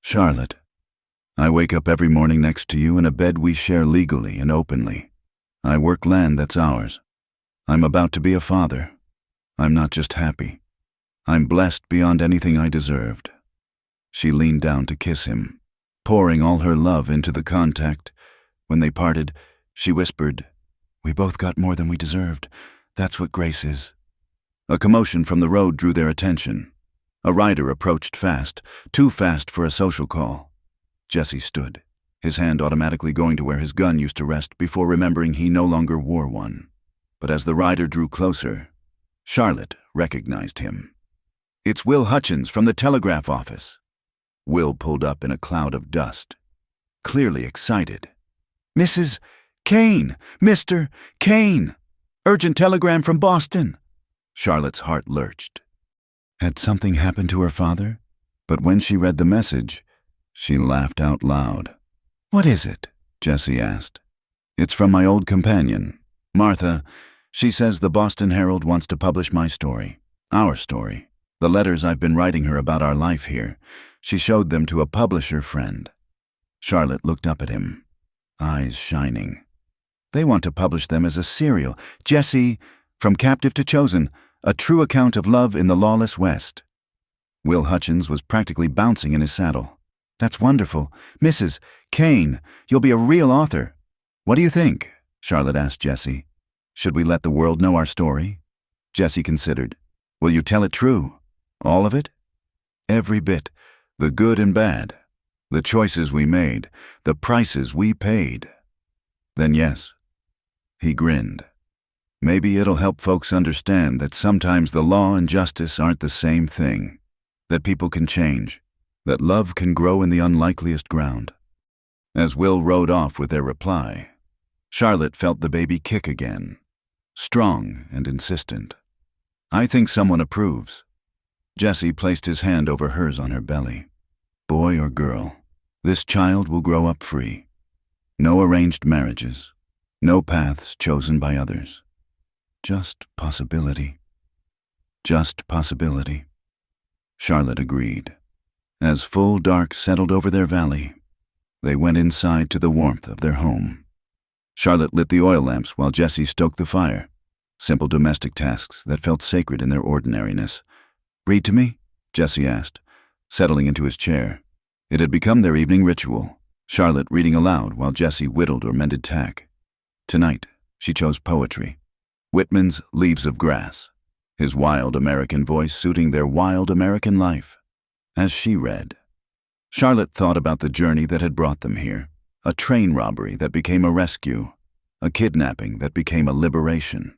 Charlotte, I wake up every morning next to you in a bed we share legally and openly. I work land that's ours. I'm about to be a father. I'm not just happy. I'm blessed beyond anything I deserved. She leaned down to kiss him, pouring all her love into the contact. When they parted, she whispered, We both got more than we deserved. That's what grace is. A commotion from the road drew their attention. A rider approached fast, too fast for a social call. Jesse stood, his hand automatically going to where his gun used to rest before remembering he no longer wore one. But as the rider drew closer, Charlotte recognized him. "It's Will Hutchins from the telegraph office." Will pulled up in a cloud of dust, clearly excited. "Mrs. Kane! Mr. Kane! Urgent telegram from Boston!" Charlotte's heart lurched. Had something happened to her father? But when she read the message, she laughed out loud. "What is it?" Jessie asked. "It's from my old companion, Martha. She says the Boston Herald wants to publish my story, our story, the letters I've been writing her about our life here. She showed them to a publisher friend." Charlotte looked up at him, eyes shining. "They want to publish them as a serial. Jessie, From Captive to Chosen, a true account of love in the lawless West." Will Hutchins was practically bouncing in his saddle. "That's wonderful. Mrs. Kane, you'll be a real author." "What do you think?" Charlotte asked Jessie. "Should we let the world know our story?" Jessie considered. "Will you tell it true? All of it?" "Every bit. The good and bad. The choices we made. The prices we paid." "Then yes." He grinned. "Maybe it'll help folks understand that sometimes the law and justice aren't the same thing. That people can change. That love can grow in the unlikeliest ground." As Will rode off with their reply, Charlotte felt the baby kick again, strong and insistent. "I think someone approves." Jessie placed his hand over hers on her belly. "Boy or girl, this child will grow up free. No arranged marriages, no paths chosen by others. Just possibility. Just possibility." Charlotte agreed. As full dark settled over their valley, they went inside to the warmth of their home. Charlotte lit the oil lamps while Jessie stoked the fire, simple domestic tasks that felt sacred in their ordinariness. "Read to me?" Jessie asked, settling into his chair. It had become their evening ritual, Charlotte reading aloud while Jessie whittled or mended tack. Tonight, she chose poetry. Whitman's Leaves of Grass, his wild American voice suiting their wild American life. As she read, Charlotte thought about the journey that had brought them here, a train robbery that became a rescue, a kidnapping that became a liberation,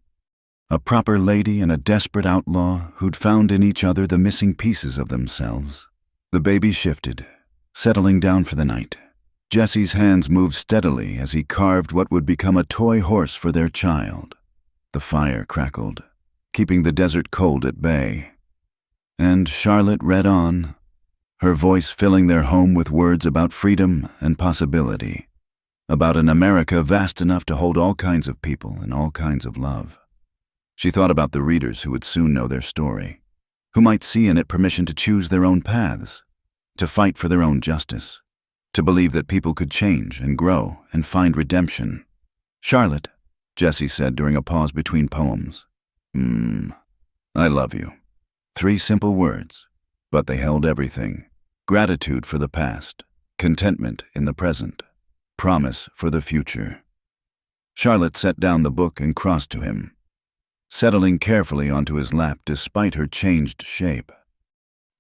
a proper lady and a desperate outlaw who'd found in each other the missing pieces of themselves. The baby shifted, settling down for the night. Jessie's hands moved steadily as he carved what would become a toy horse for their child. The fire crackled, keeping the desert cold at bay. And Charlotte read on, her voice filling their home with words about freedom and possibility, about an America vast enough to hold all kinds of people and all kinds of love. She thought about the readers who would soon know their story, who might see in it permission to choose their own paths, to fight for their own justice, to believe that people could change and grow and find redemption. "Charlotte," Jessie said during a pause between poems, "I love you." 3 simple words, but they held everything. Gratitude for the past, contentment in the present, promise for the future. Charlotte set down the book and crossed to him, settling carefully onto his lap despite her changed shape.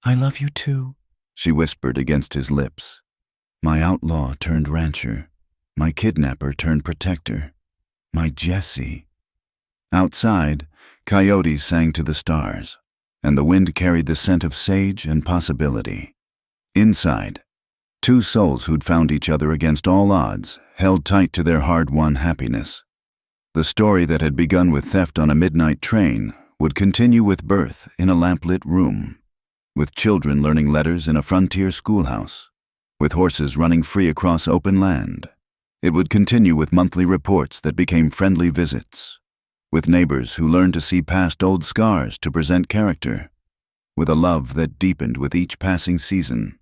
"I love you too," she whispered against his lips. "My outlaw turned rancher, my kidnapper turned protector, my Jessie." Outside, coyotes sang to the stars, and the wind carried the scent of sage and possibility. Inside, 2 souls who'd found each other against all odds held tight to their hard-won happiness. The story that had begun with theft on a midnight train would continue with birth in a lamplit room, with children learning letters in a frontier schoolhouse, with horses running free across open land. It would continue with monthly reports that became friendly visits, with neighbors who learned to see past old scars to present character, with a love that deepened with each passing season.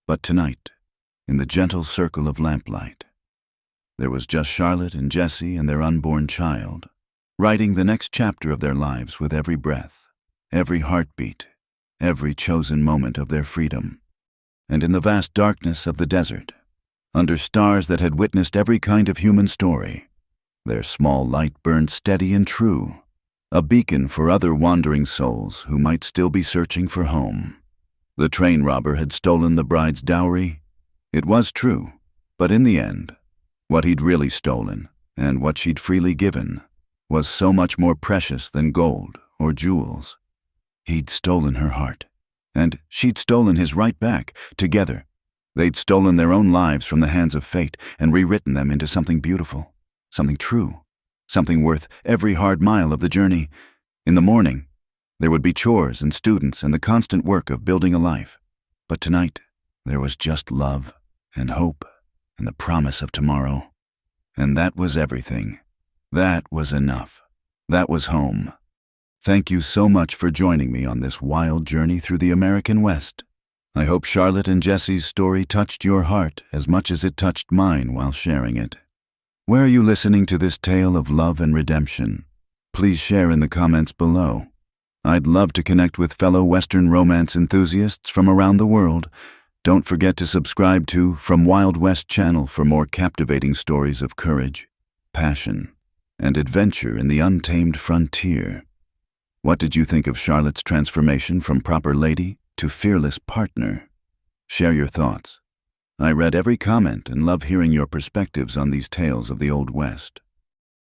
But tonight, in the gentle circle of lamplight, there was just Charlotte and Jessie and their unborn child, writing the next chapter of their lives with every breath, every heartbeat, every chosen moment of their freedom. And in the vast darkness of the desert, under stars that had witnessed every kind of human story, their small light burned steady and true, a beacon for other wandering souls who might still be searching for home. The train robber had stolen the bride's dowry. It was true, But in the end, what he'd really stolen, and what she'd freely given, was so much more precious than gold or jewels. He'd stolen her heart, and she'd stolen his right back. Together, they'd stolen their own lives from the hands of fate and rewritten them into something beautiful, something true, something worth every hard mile of the journey. In the morning, there would be chores and students and the constant work of building a life. But tonight, there was just love and hope and the promise of tomorrow. And that was everything. That was enough. That was home. Thank you so much for joining me on this wild journey through the American West. I hope Charlotte and Jesse's story touched your heart as much as it touched mine while sharing it. Where are you listening to this tale of love and redemption? Please share in the comments below. I'd love to connect with fellow Western romance enthusiasts from around the world. Don't forget to subscribe to From Wild West channel for more captivating stories of courage, passion, and adventure in the untamed frontier. What did you think of Charlotte's transformation from proper lady to fearless partner? Share your thoughts. I read every comment and love hearing your perspectives on these tales of the Old West.